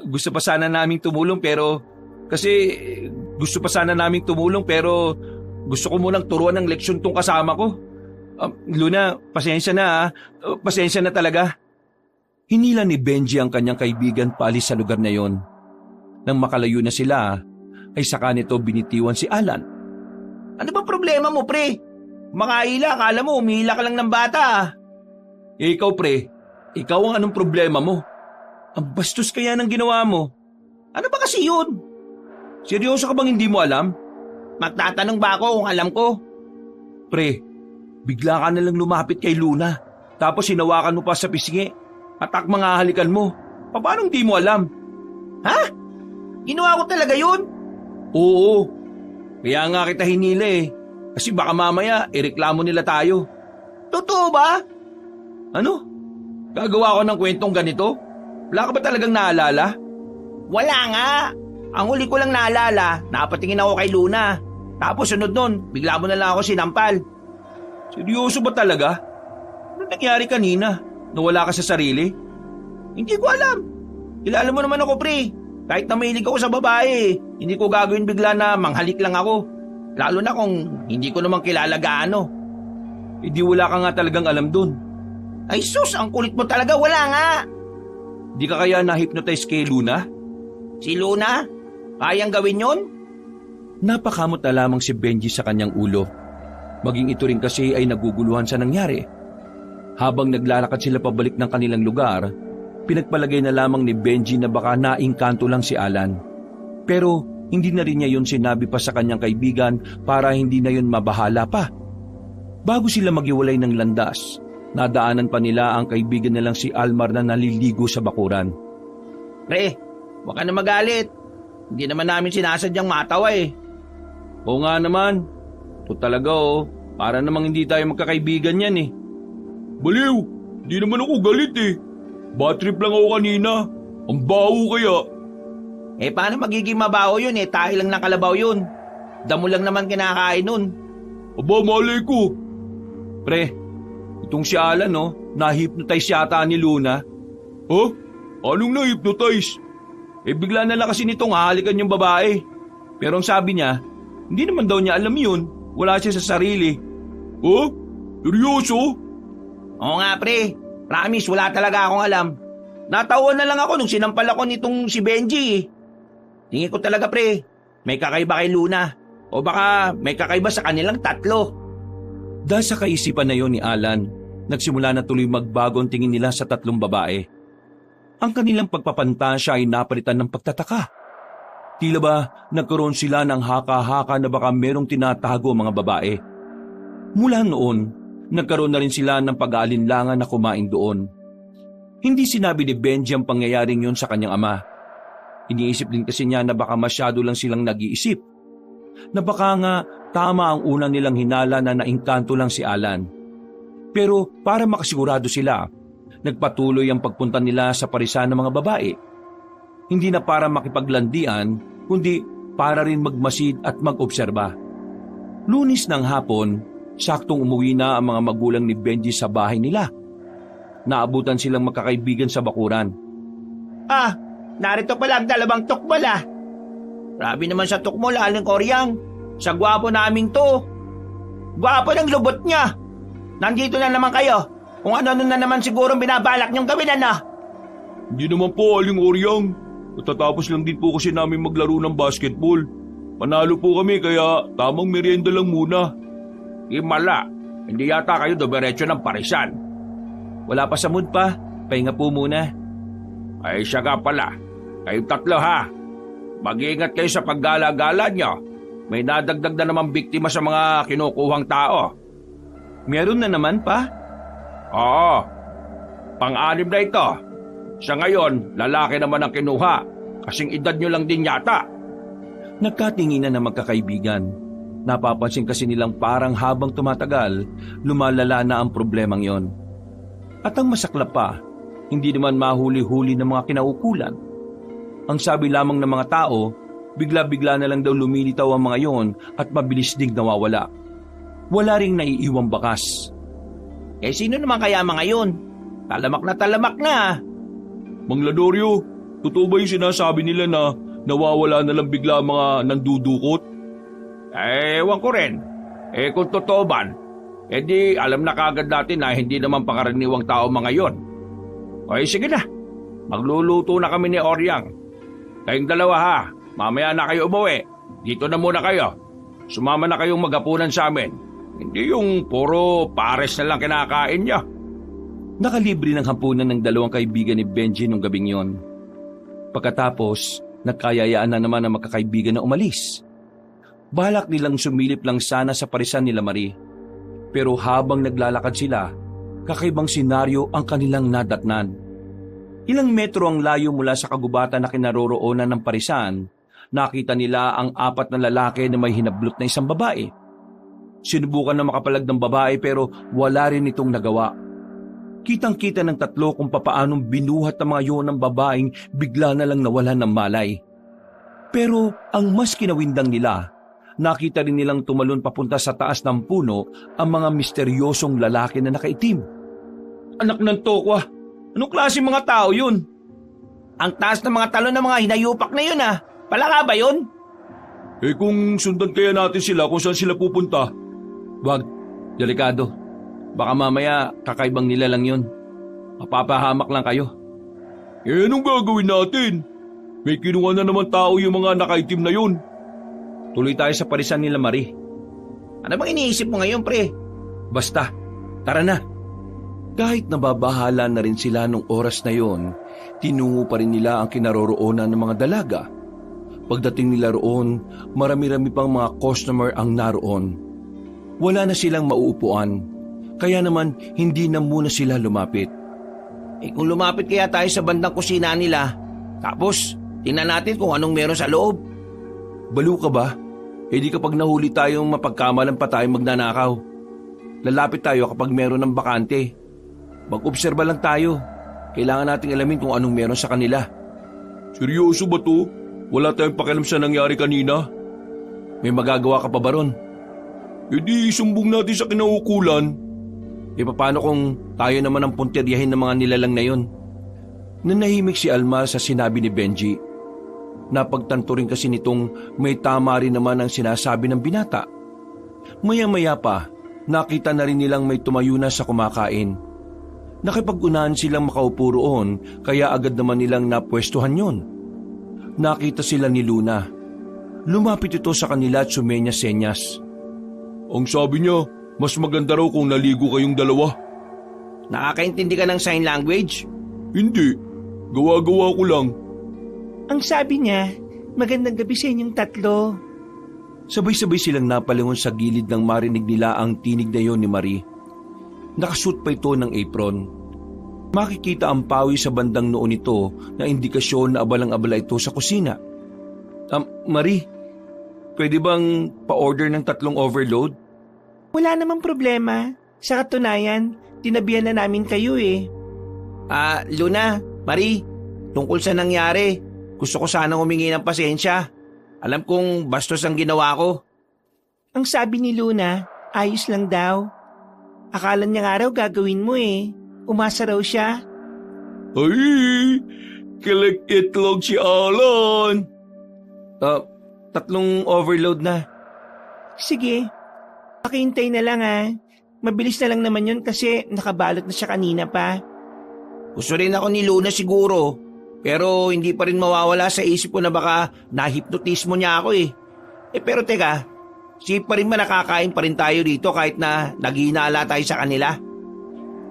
Gusto pa sana naming tumulong pero Gusto ko munang turuan ng leksyon tong kasama ko. Luna, pasensya na ah. Pasensya na talaga. Hinila ni Benji ang kanyang kaibigan paalis sa lugar na yon. Nang makalayo na sila, ay saka nito binitiwan si Alan. Ano ba problema mo, pre? Makahila, akala mo, umihila ka lang ng bata ah. Ikaw pre, ikaw ang anong problema mo? Ang bastos kaya ng ginawa mo. Ano ba kasi yun? Seryoso ka bang hindi mo alam? Magtatanong ba ako kung alam ko? Pre, bigla ka nalang lumapit kay Luna. Tapos hinawakan mo pa sa pisngi. At mga halikan mo. Paano hindi mo alam? Ha? Ginawa ko talaga yun? Oo. Kaya nga kita hinila eh. Kasi baka mamaya ireklamo nila tayo. Totoo ba? Ano? Gagawa ko ng kwentong ganito? Wala ka ba talagang naalala? Wala nga. Ang huli ko lang naalala, napatingin ako kay Luna. Tapos sunod nun, bigla mo na lang ako sinampal. Seryoso ba talaga? Ano nangyari kanina? Nawala ka sa sarili? Hindi ko alam. Kilala mo naman ako, pre. Kahit na mahilig ako sa babae, hindi ko gagawin bigla na manghalik lang ako. Lalo na kung hindi ko naman kilala gaano. Di wala ka nga talagang alam dun. Ay sus, ang kulit mo talaga, wala nga. Di ka kaya na-hypnotize kay Luna? Si Luna? Kayang gawin yun? Napakamot na lamang si Benji sa kanyang ulo. Maging ito rin kasi ay naguguluhan sa nangyari. Habang naglalakad sila pabalik ng kanilang lugar, pinagpalagay na lamang ni Benji na baka naingkanto lang si Alan. Pero hindi na rin niya yun sinabi pa sa kanyang kaibigan para hindi na yun mabahala pa. Bago sila maghiwalay ng landas, nadaanan pa nila ang kaibigan nilang si Almar na naliligo sa bakuran. Pre, huwag ka na magalit. Hindi naman namin sinasadyang matawa eh. Oo nga naman. Ito talaga oh. Para namang hindi tayo magkakaibigan yan eh. Baliw, di naman ako galit eh. Bad trip lang ako kanina. Ang baho kaya. Eh paano magiging mabaho yun eh, tahi lang ng kalabaw yun. Damo lang naman kinakain nun. Aba, malay ko. Pre, itong si Alan no, na-hypnotize yata ni Luna. Ha? Anong na-hypnotize? Eh bigla na lang kasi nitong hahalikan yung babae. Pero ang sabi niya, hindi naman daw niya alam yun. Wala siya sa sarili. Ha? Seryoso? Oo nga pre, promise wala talaga akong alam. Natawa na lang ako nung sinampal ako nitong si Benji. Tingin ko talaga pre, may kakaiba kay Luna. O baka may kakaiba sa kanilang tatlo. Dahil sa kaisipan na yon ni Alan, nagsimula na tuloy magbago ang tingin nila sa tatlong babae. Ang kanilang pagpapantasya ay napalitan ng pagtataka. Tila ba nagkaroon sila ng haka-haka na baka merong tinatago ang mga babae. Mula noon, nagkaroon na rin sila ng pag-aalinlangan na kumain doon. Hindi sinabi ni Benji ang pangyayaring yun sa kanyang ama. Iniisip din kasi niya na baka masyado lang silang nag-iisip. Na baka nga tama ang unang nilang hinala na naingkanto lang si Alan. Pero para makasigurado sila, nagpatuloy ang pagpunta nila sa parisan ng mga babae. Hindi na para makipaglandian, kundi para rin magmasid at mag-obserba. Lunes ng hapon, saktong umuwi na ang mga magulang ni Benji sa bahay nila. Naabutan silang magkakaibigan sa bakuran. Ah, narito pala ang dalawang tukmol ah. Grabe naman sa tukmol, Aling Koryang. Sa gwapo naming to. Gwapo ng lubot niya. Nandito na naman kayo. Kung ano na naman siguro binabalak niyong gawin na. Hindi naman po, Aling Oryang. Natatapos lang din po kasi namin maglaro ng basketball. Panalo po kami kaya tamang merienda lang muna. Himala, hindi yata kayo dumiretso ng parisan. Wala pa sa mood pa, pahinga po muna. Ay siya nga pala, kayong tatlo ha. Mag-iingat kayo sa paggala-gala nyo. May nadagdag na namang biktima sa mga kinukuhang tao. Meron na naman pa? Oo, pang-anim na ito. Sa ngayon, lalaki naman ang kinuha. Kasing edad nyo lang din yata. Nagkatinginan na magkakaibigan. Napapansin kasi nilang parang habang tumatagal, lumalala na ang problemang yon. At ang masaklap pa, hindi naman mahuli-huli ng mga kinaukulan. Ang sabi lamang ng mga tao, bigla-bigla na lang daw lumilitaw ang mga yon at mabilis ding nawawala. Wala ring naiiwang bakas. Eh sino naman kaya mga yun? Talamak na. Mang Ladorio, totoo ba yung sinasabi nila na nawawala na lang bigla ang mga nandudukot? Ewan ko rin. Kung totoo man, di alam na kagad natin na hindi naman pangkaraniwang tao mga yon. Sige na, magluluto na kami ni Oryang. Kayong dalawa ha, mamaya na kayo umuwi. Dito na muna kayo. Sumama na kayong magapunan sa amin. Hindi yung puro pares na lang kinakain niya. Nakalibre ng hampunan ng dalawang kaibigan ni Benji nung gabing yon. Pagkatapos, nagkayayaan na naman ang magkakaibigan na umalis. Balak nilang sumilip lang sana sa parisan nila Marie. Pero habang naglalakad sila, kakaibang senaryo ang kanilang nadatnan. Ilang metro ang layo mula sa kagubatan na kinaroroonan ng parisan, nakita nila ang 4 na lalaki na may hinablot na isang babae. Sinubukan na makapalag ng babae pero wala rin itong nagawa. Kitang-kita ng 3 kung papaanong binuhat ang mga yun ng babaeng bigla na lang nawalan ng malay. Pero ang mas kinawindang nila, nakita rin nilang tumalon papunta sa taas ng puno ang mga misteryosong lalaki na nakaitim. Anak ng tokwa, anong klase mga tao yun? Ang taas ng mga talon ng mga hinayupak na yun ah. Palaka ba yun? Kung sundan kaya natin sila kung saan sila pupunta? Wag, delikado. Baka mamaya kakaibang nila lang yun. Mapapahamak lang kayo. Anong gagawin natin? May kinuha na naman tao yung mga nakaitim na yun. Tuloy tayo sa parisan nila Marie. Ano bang iniisip mo ngayon, pre? Basta, tara na. Kahit nababahala na rin sila nung oras na yon, tinungo pa rin nila ang kinaroroonan ng mga dalaga. Pagdating nila roon, marami-rami pang mga customer ang naroon. Wala na silang mauupuan, kaya naman hindi na muna sila lumapit. Kung lumapit kaya tayo sa bandang kusina nila, tapos tingnan natin kung anong meron sa loob. Balo ka ba? Di kapag nahuli tayong mapagkamalan pa tayong magnanakaw. Lalapit tayo kapag meron ng bakante. Mag-obserba lang tayo. Kailangan nating alamin kung anong meron sa kanila. Seryoso ba to? Wala tayong pakialam sa nangyari kanina? May magagawa ka pa ba ron? Di isumbong natin sa kinaukulan. Paano kung tayo naman ang punteryahin ng mga nilalang na yun? Nanahimik si Alma sa sinabi ni Benji. Napagtanto rin kasi nitong may tama rin naman ang sinasabi ng binata. Maya-maya pa, nakita na rin nilang may tumayo na sa kumakain. Nakipag-unahan silang makaupo roon, kaya agad naman nilang napwestuhan yon. Nakita sila ni Luna. Lumapit ito sa kanila at sumenya-senyas. Ang sabi niya, mas maganda raw kung naligo kayong dalawa. Nakakaintindi ka ng sign language? Hindi, gawa-gawa ko lang. Ang sabi niya, magandang gabi sa inyong 3. Sabay-sabay silang napalingon sa gilid nang marinig nila ang tinig na yon ni Marie. Nakasuot pa ito ng apron. Makikita ang pawi sa bandang noo nito na indikasyon na abalang-abala ito sa kusina. Marie, pwede bang pa-order ng 3 overload? Wala namang problema. Sa katunayan, tinabihan na namin kayo eh. Luna, Marie, tungkol sa nangyari, gusto ko sanang humingi ng pasensya. Alam kong bastos ang ginawa ko. Ang sabi ni Luna, ayos lang daw. Akala niya nga raw gagawin mo eh. Umasa raw siya. Ay, kilig-itlog si Alan. 3 overload na. Sige, pakihintay na lang ah. Mabilis na lang naman yun kasi nakabalot na siya kanina pa. Gusto rin ako ni Luna siguro, pero hindi pa rin mawawala sa isip ko na baka nahipnotismo niya ako eh. Pero teka, safe pa rin ba nakakain pa rin tayo dito kahit na naghinala tayo sa kanila?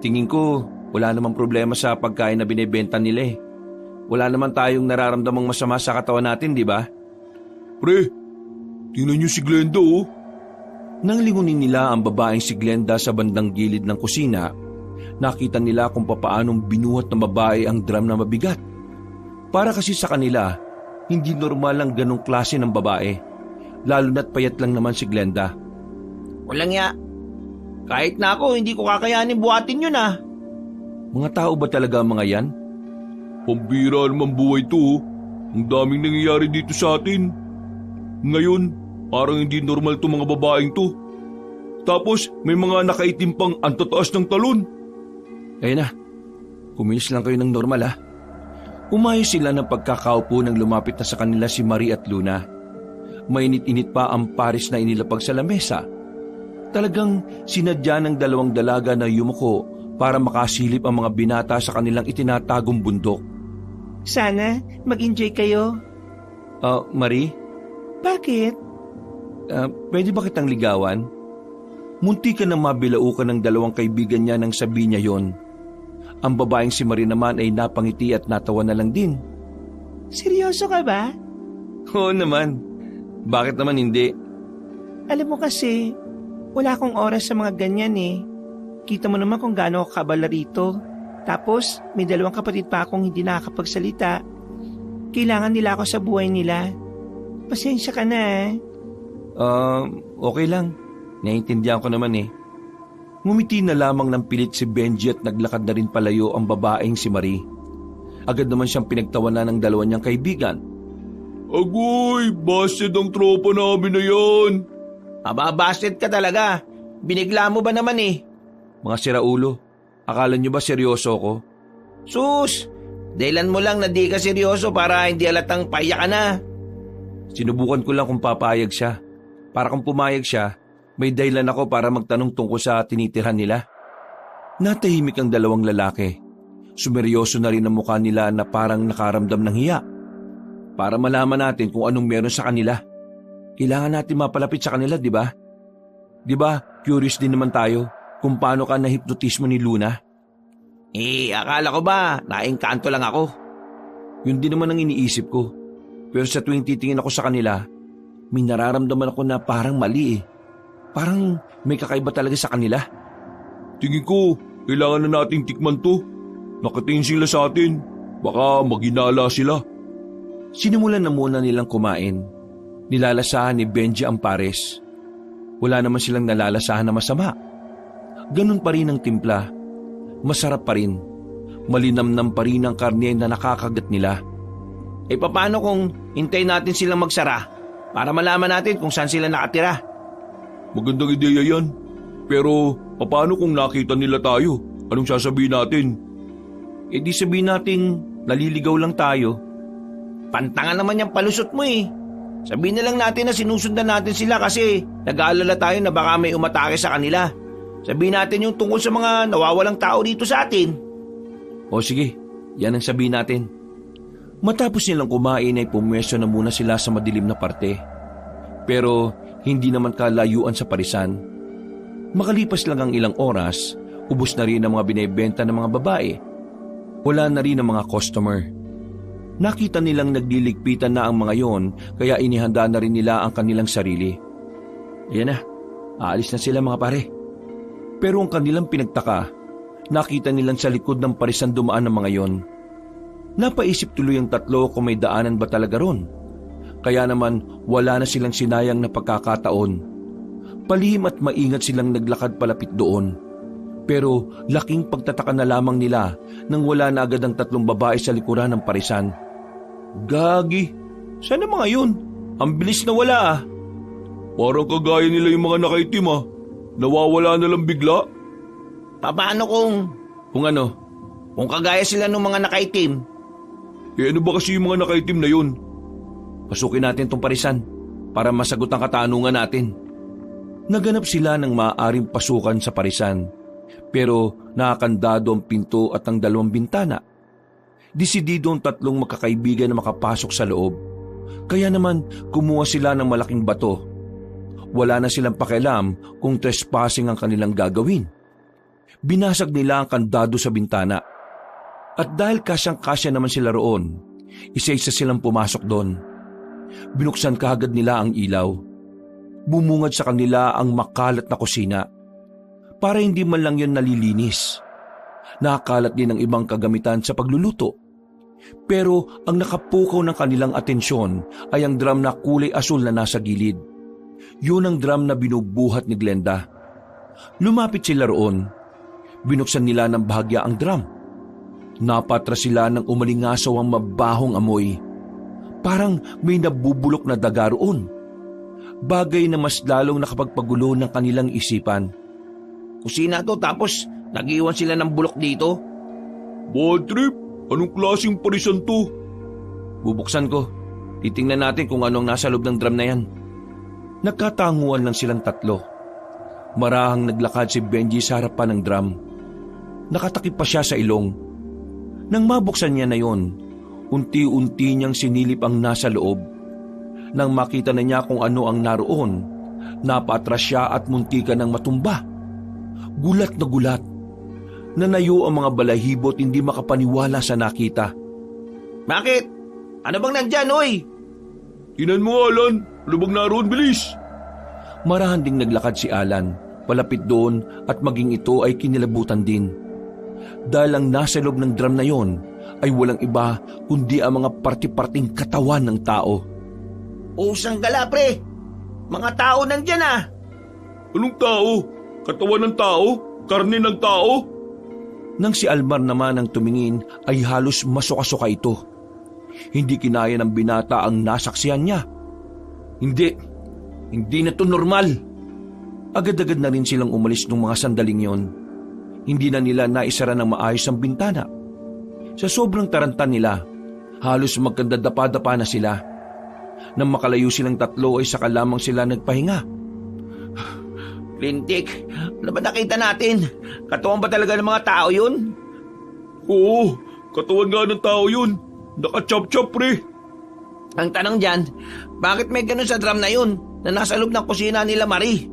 Tingin ko, wala namang problema sa pagkain na binibenta nila eh. Wala naman tayong nararamdamang masama sa katawan natin, di ba? Pre, tingnan niyo si Glenda oh. Nang lingunin nila ang babaeng si Glenda sa bandang gilid ng kusina, nakita nila kung papaanong binuhat ng babae ang drum na mabigat. Para kasi sa kanila, hindi normal ang ganong klase ng babae, lalo na't payat lang naman si Glenda. Walang ya. Kahit na ako, hindi ko kakayanin buhatin yun ah. Mga tao ba talaga ang mga yan? Pambira naman buhay to oh. Ang daming nangyayari dito sa atin. Ngayon, parang hindi normal to mga babaeng to. Tapos may mga nakaitim pang antataas ng talon. Kaya na, kumilos lang kayo ng normal ha. Umayos sila ng pagkakaupo nang lumapit na sa kanila si Marie at Luna. Mainit-init pa ang pares na inilapag sa lamesa. Talagang sinadya ng dalawang dalaga na yumuko para makasilip ang mga binata sa kanilang itinatagong bundok. Sana mag-enjoy kayo. Marie, Bakit? pwede ba kitang ligawan? Munti ka na mabilaukan ng dalawang kaibigan niya nang sabi niya yon. Ang babaeng si Marie naman ay napangiti at natawa na lang din. Seryoso ka ba? Oo naman. Bakit naman hindi? Alam mo kasi, wala akong oras sa mga ganyan eh. Kita mo naman kung gaano ako kabala rito. Tapos, may dalawang kapatid pa akong hindi nakakapagsalita. Kailangan nila ako sa buhay nila. Pasensya ka na eh. Okay lang. Naiintindihan ko naman eh. Ngumiti na lamang ng pilit si Benji at naglakad na rin palayo ang babaeng si Marie. Agad naman siyang pinagtawanan ng dalawa niyang kaibigan. Agoy, busted ang tropa namin na yan. Busted ka talaga. Binigla mo ba naman eh? Mga siraulo, akala niyo ba seryoso ko? Sus! Dahilan mo lang na di ka seryoso para hindi halatang payak ka na. Sinubukan ko lang kung papayag siya. Para kung pumayag siya, may dahilan ako para magtanong tungkol sa tinitirhan nila. Natahimik ang dalawang lalaki. Sumeryoso na rin ang mukha nila na parang nakaramdam ng hiya. Para malaman natin kung anong meron sa kanila. Kailangan natin mapalapit sa kanila, di ba? Di ba, curious din naman tayo kung paano ka nahipnotismo ni Luna? Akala ko ba, naengkanto lang ako. Yun din naman ang iniisip ko. Pero sa tuwing titingin ako sa kanila, may nararamdaman ako na parang mali eh. Parang may kakaiba talaga sa kanila. Tingin ko, kailangan na nating tikman to. Nakatingin sila sa atin. Baka maghinala sila. Sinimulan na muna nilang kumain. Nilalasahan ni Benji ang pares. Wala naman silang nalalasahan na masama. Ganun pa rin ang timpla. Masarap pa rin. Malinamnam pa rin ang karne na nakakagat nila. Paano kung hintayin natin silang magsara para malaman natin kung saan sila nakatira? Magandang ideya yan. Pero, paano kung nakita nila tayo? Anong sasabihin natin? Di sabihin natin naliligaw lang tayo. Pantangan naman yung palusot mo eh. Sabihin na lang natin na sinusundan natin sila kasi nag-aalala tayo na baka may umatake sa kanila. Sabihin natin yung tungkol sa mga nawawalang tao dito sa atin. O sige, yan ang sabihin natin. Matapos nilang kumain ay pumwesto na muna sila sa madilim na parte. Pero hindi naman kalayuan sa parisan. Makalipas lang ang ilang oras, ubos na rin ang mga binebenta ng mga babae. Wala na rin ang mga customer. Nakita nilang nagliligpitan na ang mga yon kaya inihanda na rin nila ang kanilang sarili. Ayan na, aalis na sila mga pare. Pero ang kanilang pinagtaka, nakita nilang sa likod ng parisan dumaan ng mga yon. Napaisip tuloy ang tatlo kung may daanan ba talaga ron. Kaya naman wala na silang sinayang na pagkakataon. Palihim at maingat silang naglakad palapit doon. Pero laking pagtataka na lamang nila nang wala na agad ang tatlong babae sa likuran ng parisan. Gagi, saan ang mga yun? Ang bilis na wala ah. Parang kagaya nila yung mga nakaitim ah. Nawawala na lang bigla. Paano kung... Kung ano? Kung kagaya sila ng mga nakaitim? Ano ba kasi yung mga nakaitim na yun? Pasukin natin tong parisan para masagot ang katanungan natin. Naganap sila ng maaaring pasukan sa parisan. Pero nakakandado ang pinto at ang dalawang bintana. Desidido ang tatlong magkakaibigan na makapasok sa loob. Kaya naman kumuha sila ng malaking bato. Wala na silang pakialam kung trespassing ang kanilang gagawin. Binasag nila ang kandado sa bintana. At dahil kasyang-kasya naman sila roon, isa-isa silang pumasok doon. Binuksan kaagad nila ang ilaw. Bumungad sa kanila ang makalat na kusina. Para hindi man lang yun nalilinis. Nakakalat din ang ibang kagamitan sa pagluluto. Pero ang nakapukaw ng kanilang atensyon ay ang drum na kulay asul na nasa gilid. Yun ang drum na binubuhat ni Glenda. Lumapit sila roon. Binuksan nila ng bahagya ang drum. Napatras sila ng umalingasaw ang mabahong amoy. Parang may nabubulok na daga roon. Bagay na mas lalong nakapagpagulo ng kanilang isipan. Kusina to tapos nag-iwan sila ng bulok dito? Bad trip? Anong klaseng parisan to? Bubuksan ko. Titingnan natin kung anong nasa loob ng drum na yan. Nagkatanguan lang silang tatlo. Marahang naglakad si Benji sa harapan ng drum. Nakatakip pa siya sa ilong. Nang mabuksan niya na yon, unti-unti niyang sinilip ang nasa loob. Nang makita na niya kung ano ang naroon, napaatras siya at muntikan ng matumba. Gulat na gulat. Nanayo ang mga balahibo at hindi makapaniwala sa nakita. Bakit? Ano bang nandyan, oy? Tinan mo, Alan. Ano bang naroon, bilis? Marahan ding naglakad si Alan, palapit doon at maging ito ay kinilabutan din. Dahil ang nasa loob ng drum na yon ay walang iba kundi ang mga parti-parting katawan ng tao. Usang gala, pre. Mga tao nandyan ah. Anong tao? Katawan ng tao? Karne ng tao? Nang si Almar naman ang tumingin ay halos masuka-suka ito. Hindi kinaya ng binata ang nasaksihan niya. Hindi na to normal. Agad-agad na rin silang umalis nung mga sandaling yon. Hindi na nila naisara ng maayos ang bintana. Sa sobrang taranta nila, halos magkandadapa-dapa na sila. Nang makalayo silang tatlo ay saka lamang sila nagpahinga. Lintik, ano ba nakita natin? Katawan ba talaga ng mga tao yun? Oo, katawan nga ng tao yun. Naka-chop-chop, pre. Ang tanong dyan, bakit may ganun sa drum na yun na nasa loob ng kusina nila Marie?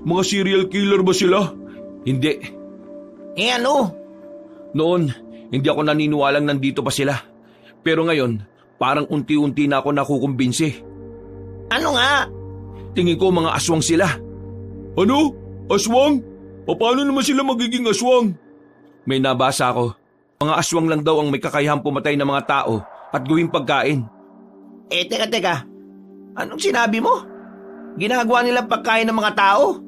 Mga serial killer ba sila? Hindi. Eh ano? Noon, hindi ako naniniwalang nandito pa sila. Pero ngayon, parang unti-unti na ako nakukumbinsi. Ano nga? Tingin ko mga aswang sila. Ano? Aswang? Paano naman sila magiging aswang? May nabasa ako. Mga aswang lang daw ang may kakayahang pumatay ng mga tao at gawing pagkain. Eh teka. Anong sinabi mo? Ginagawa nilang pagkain ng mga tao?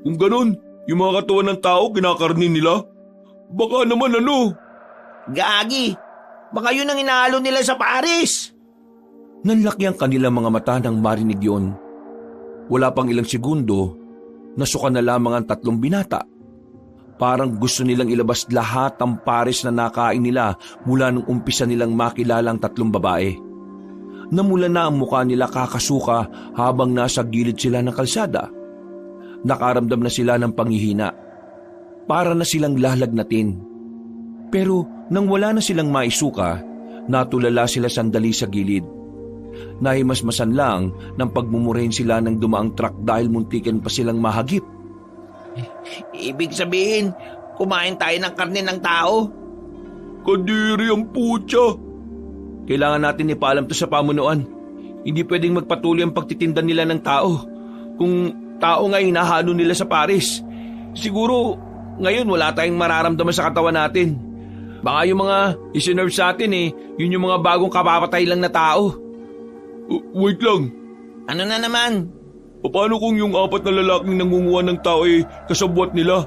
Kung ganun, yung mga katawan ng tao kinakarnin nila? Baka naman ano? Gagi, baka yun ang inahalo nila sa Paris. Nanlaki ang kanilang mga mata nang marinig yun. Wala pang ilang segundo, nasuka na lamang ang tatlong binata. Parang gusto nilang ilabas lahat ang pares na nakain nila mula nung umpisa nilang makilala ang tatlong babae. Namula na ang mukha nila kakasuka habang nasa gilid sila ng kalsada. Nakaramdam na sila ng panghihina. Para na silang lalagnatin. Pero nang wala na silang maisuka, natulala sila sandali sa gilid. Nahimasmasan lang ng pagmumurahin sila ng dumaang truck dahil muntikan pa silang mahagip. Ibig sabihin, kumain tayo ng karne ng tao? Kadiri ang putya. Kailangan natin ipaalam to sa pamunuan. Hindi pwedeng magpatuloy ang pagtitinda nila ng tao. Kung tao nga hinahalo nila sa Paris, siguro ngayon wala tayong mararamdaman sa katawan natin. Baka yung mga isinerve sa atin yun yung mga bagong kapapatay lang na tao. Wait lang. Ano na naman? Paano kung yung 4 na lalaking nangunguha ng tao kasabwat nila?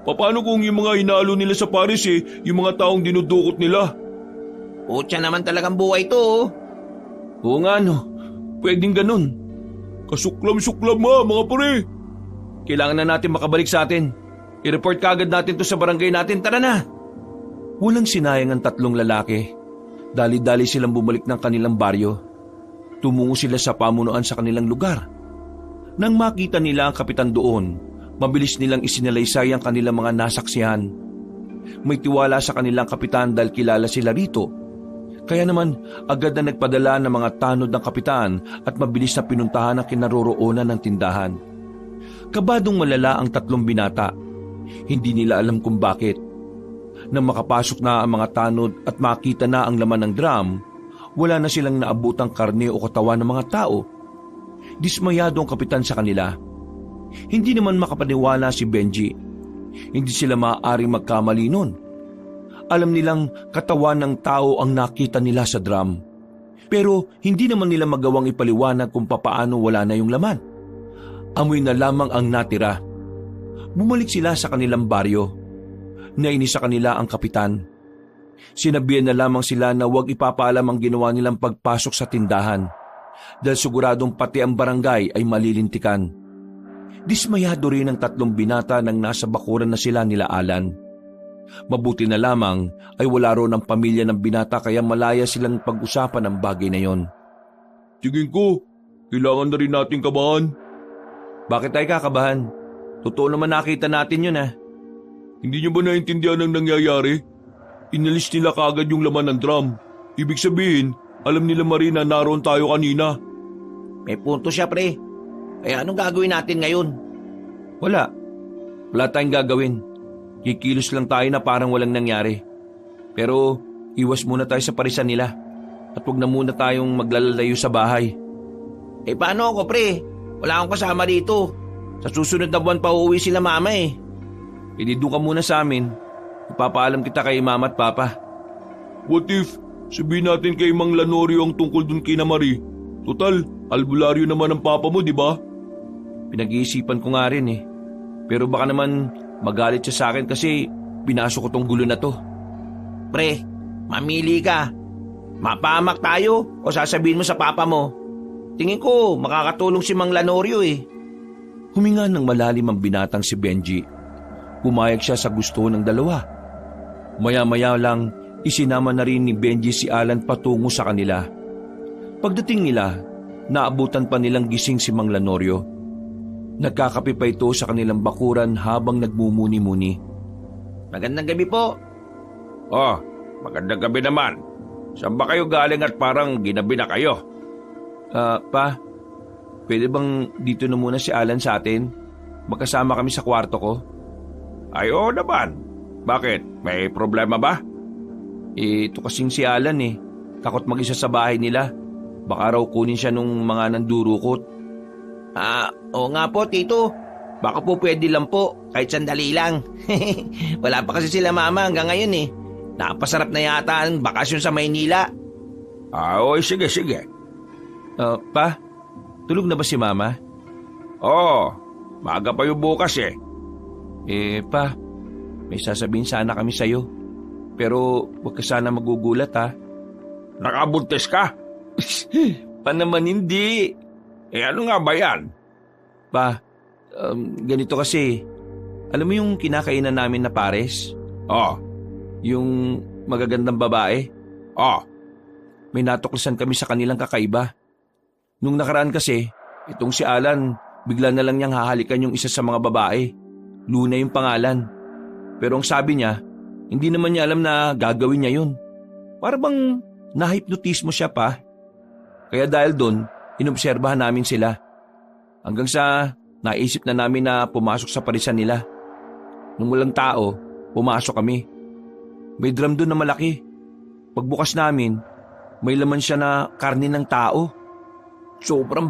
Paano kung yung mga hinalo nila sa Paris yung mga taong dinudukot nila? Putya naman talagang buhay to. Oo nga pwedeng ganun. Kasuklam-suklam mga pare. Kailangan na natin makabalik sa atin. I-report kaagad natin to sa barangay natin, tara na. Walang sinayang ang tatlong lalaki. Dali-dali silang bumalik ng kanilang baryo. Tumungo sila sa pamunuan sa kanilang lugar. Nang makita nila ang kapitan doon, mabilis nilang isinalaysay ang kanilang mga nasaksihan. May tiwala sa kanilang kapitan dahil kilala sila rito. Kaya naman agad na nagpadala ng mga tanod ng kapitan at mabilis na pinuntahan ang kinaroroonan ng tindahan. Kabadong malala ang tatlong binata. Hindi nila alam kung bakit. Nang makapasok na ang mga tanod at makita na ang laman ng drum, wala na silang naabutang karne o katawan ng mga tao. Dismayado ang kapitan sa kanila. Hindi naman makapaniwala si Benji. Hindi sila maaaring magkamali nun. Alam nilang katawan ng tao ang nakita nila sa drum. Pero hindi naman nila magawang ipaliwanag kung papaano wala na yung laman. Amoy na lamang ang natira. Bumalik sila sa kanilang baryo. Nainis sa kanila ang kapitan. Sinabihan na lamang sila na huwag ipapaalam ang ginawa nilang pagpasok sa tindahan dahil siguradong pati ang barangay ay malilintikan. Dismayado rin ang tatlong binata nang nasa bakuran na sila nila Alan. Mabuti na lamang ay wala ro ng pamilya ng binata kaya malaya silang pag-usapan ang bagay na yon. Tingin ko, kailangan na rin natin kabahan. Bakit tayo kakabahan? Totoo naman nakita natin yun Hindi niyo ba naintindihan ang nangyayari? Inalis nila kaagad yung laman ng drum. Ibig sabihin, alam nila Marie na naroon tayo kanina. May punto siya, pre. Kaya anong gagawin natin ngayon? Wala. Wala tayong gagawin. Kikilos lang tayo na parang walang nangyari. Pero iwas muna tayo sa parisan nila. At huwag na muna tayong maglalalayo sa bahay. Paano ako, pre? Wala akong kasama dito. Sa susunod na buwan pa uuwi sila mama Doon ka muna sa amin. Ipapaalam kita kay mama at papa. What if sabihin natin kay Mang Lanorio ang tungkol dun kina Marie? Total, albularyo naman ang papa mo, di ba? Pinag-iisipan ko nga rin Pero baka naman magalit siya sa akin kasi pinasok ko tong gulo na to. Pre, mamili ka. Mapahamak tayo o sasabihin mo sa papa mo? Tingin ko makakatulong si Mang Lanorio Huminga ng malalim ang binatang si Benji. Pumayag siya sa gusto ng dalawa. Maya-maya lang, isinama na rin ni Benji si Alan patungo sa kanila. Pagdating nila, naabutan pa nilang gising si Mang Lanorio. Nagkakape pa ito sa kanilang bakuran habang nagmumuni-muni. Magandang gabi po. Oh, magandang gabi naman. Saan ba kayo galing at parang ginabi na kayo? Pa, pwede bang dito na muna si Alan sa atin? Magkasama kami sa kwarto ko. Ay, oo naman. Bakit? May problema ba? Ito kasing si Alan Takot mag-isa sa bahay nila. Baka raw kunin siya nung mga nandurukot. Oo nga po, Tito. Baka po pwede lang po, kahit sandali lang. Wala pa kasi sila mama hanggang ngayon Napasarap na yata ang bakasyon sa Maynila. Oo, sige. Pa, tulog na ba si mama? Oo, maaga pa yung bukas Pa, may sasabihin sana kami sa'yo. Pero huwag ka sana magugulat Nakabuntis ka? Pa naman hindi. Ano nga ba yan? Pa, ganito kasi. Alam mo yung kinakainan namin na pares? Oh, Yung magagandang babae? oh. May natuklasan kami sa kanilang kakaiba. Nung nakaraan kasi, itong si Alan, bigla na lang niyang hahalikan yung isa sa mga babae. Luna yung pangalan. Pero ang sabi niya, hindi naman niya alam na gagawin niya yun. Para bang nahipnotismo siya pa. Kaya dahil doon, inobserbahan namin sila. Hanggang sa naisip na namin na pumasok sa parisan nila. Nung walang tao, pumasok kami. May drum doon na malaki. Pagbukas namin, may laman siya na karne ng tao. Sobrang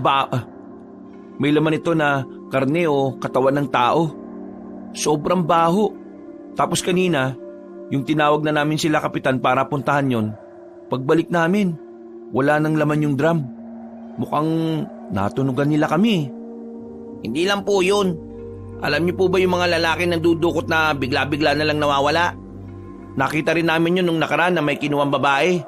may laman ito na karne o katawan ng tao. Sobrang baho. Tapos kanina, yung tinawag na namin sila kapitan para puntahan yon. Pagbalik namin, wala nang laman yung drum. Mukhang natunugan nila kami. Hindi lang po yun. Alam niyo po ba yung mga lalaki na dudukot na bigla-bigla na lang nawawala? Nakita rin namin yun nung nakaraan na may kinuwang babae.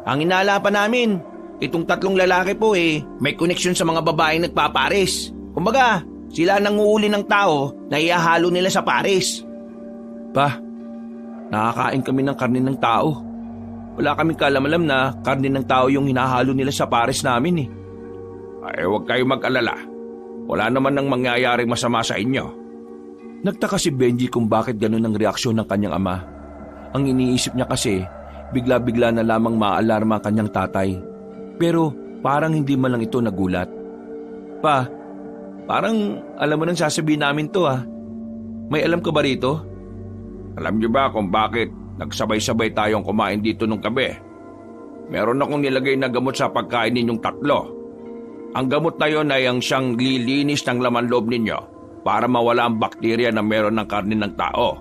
Ang inala pa namin, itong 3 lalaki po may koneksyon sa mga babaeng nagpapares. Kumbaga, sila nanguuli ng tao na ihahalo nila sa pares. Pa, nakakain kami ng karne ng tao. Wala kaming kaalam-alam na karne ng tao yung hinahalo nila sa pares namin Ay, huwag kayo mag-alala. Wala naman nang mangyayaring masama sa inyo. Nagtaka si Benji kung bakit ganun ang reaksyon ng kanyang ama. Ang iniisip niya kasi, bigla-bigla na lamang maaalarma ang kanyang tatay. Pero parang hindi man lang ito nagulat. Pa, parang alam mo nang sasabihin namin to May alam ka ba rito? Alam niyo ba kung bakit nagsabay-sabay tayong kumain dito nung gabi? Meron akong nilagay na gamot sa pagkain ninyong 3. Ang gamot na yon ay ang siyang lilinis ng laman loob ninyo para mawala ang bakterya na meron ng karne ng tao.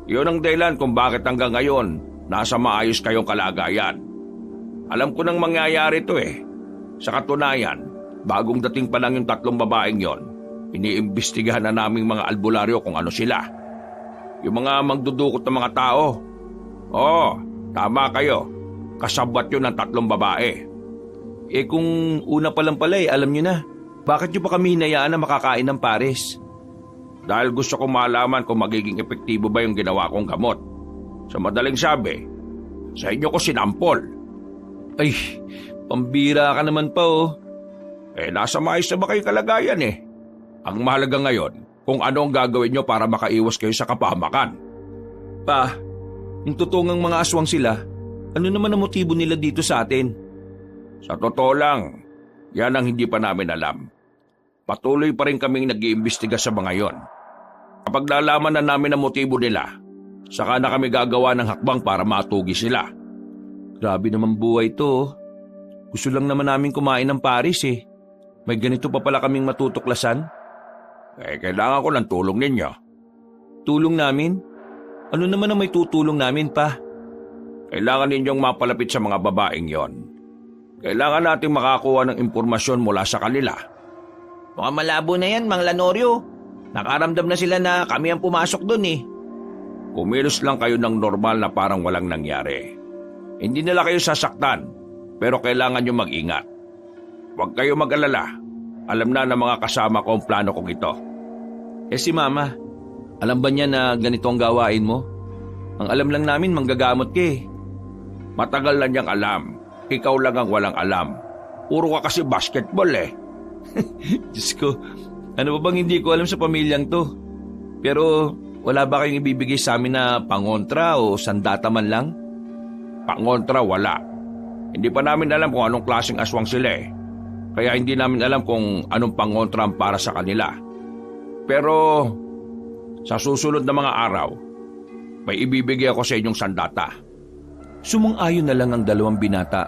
Iyon ang dahilan kung bakit hanggang ngayon nasa maayos kayong kalagayan. Alam ko nang mangyayari ito Sa katunayan, bagong dating pa lang yung 3 babaeng yon, iniimbestigahan na naming mga albularyo kung ano sila. Yung mga magdudukot ng mga tao. Oo, tama kayo. Kasabwat yun ng 3 babae. Kung una pa lang pala alam nyo na. Bakit nyo pa kami hinayaan na makakain ng pares? Dahil gusto ko malaman kung magiging epektibo ba yung ginawa kong gamot. Sa madaling sabi, sa inyo ko sinampol. Ay, pambira ka naman pa Nasa maayos na ba kayong kalagayan Ang mahalaga ngayon, kung ano ang gagawin nyo para makaiwas kayo sa kapahamakan. Pa, yung totoong mga aswang sila, ano naman ang motibo nila dito sa atin? Sa totoo lang, yan ang hindi pa namin alam. Patuloy pa rin kaming nag-iimbestiga sa mga yon. Kapag nalaman na namin ang motibo nila, saka na kami gagawa ng hakbang para matugi sila. Grabe naman buhay to. Gusto lang naman namin kumain ng Paris eh. May ganito pa pala kaming matutuklasan. Kailangan ko ng tulong ninyo. Tulong namin? Ano naman ang may tutulong namin pa? Kailangan ninyong mapalapit sa mga babaeng yon. Kailangan nating makakuha ng impormasyon mula sa kanila. Mga malabo na yan, Mang Lanorio. Nakaramdam na sila na kami ang pumasok doon eh. Kumilos lang kayo ng normal na parang walang nangyari. Hindi nila kayo sasaktan, pero kailangan nyo mag-ingat. Huwag kayo mag-alala. Alam na ng mga kasama ko ang plano kong ito. Si Mama, alam ba niya na ganito ang gawain mo? Ang alam lang namin, manggagamot ka eh. Matagal na niyang alam. Ikaw lang ang walang alam. Puro ka kasi basketball eh. Diyos ko, ano ba bang hindi ko alam sa pamilyang to? Pero wala ba kayong ibibigay sa amin na pangontra o sandata man lang? Pangontra wala. Hindi pa namin alam kung anong klaseng aswang sila eh. Kaya hindi namin alam kung anong pangontra ang para sa kanila. Pero sa susunod na mga araw, may ibibigay ako sa inyong sandata. Sumang-ayon na lang ang dalawang binata.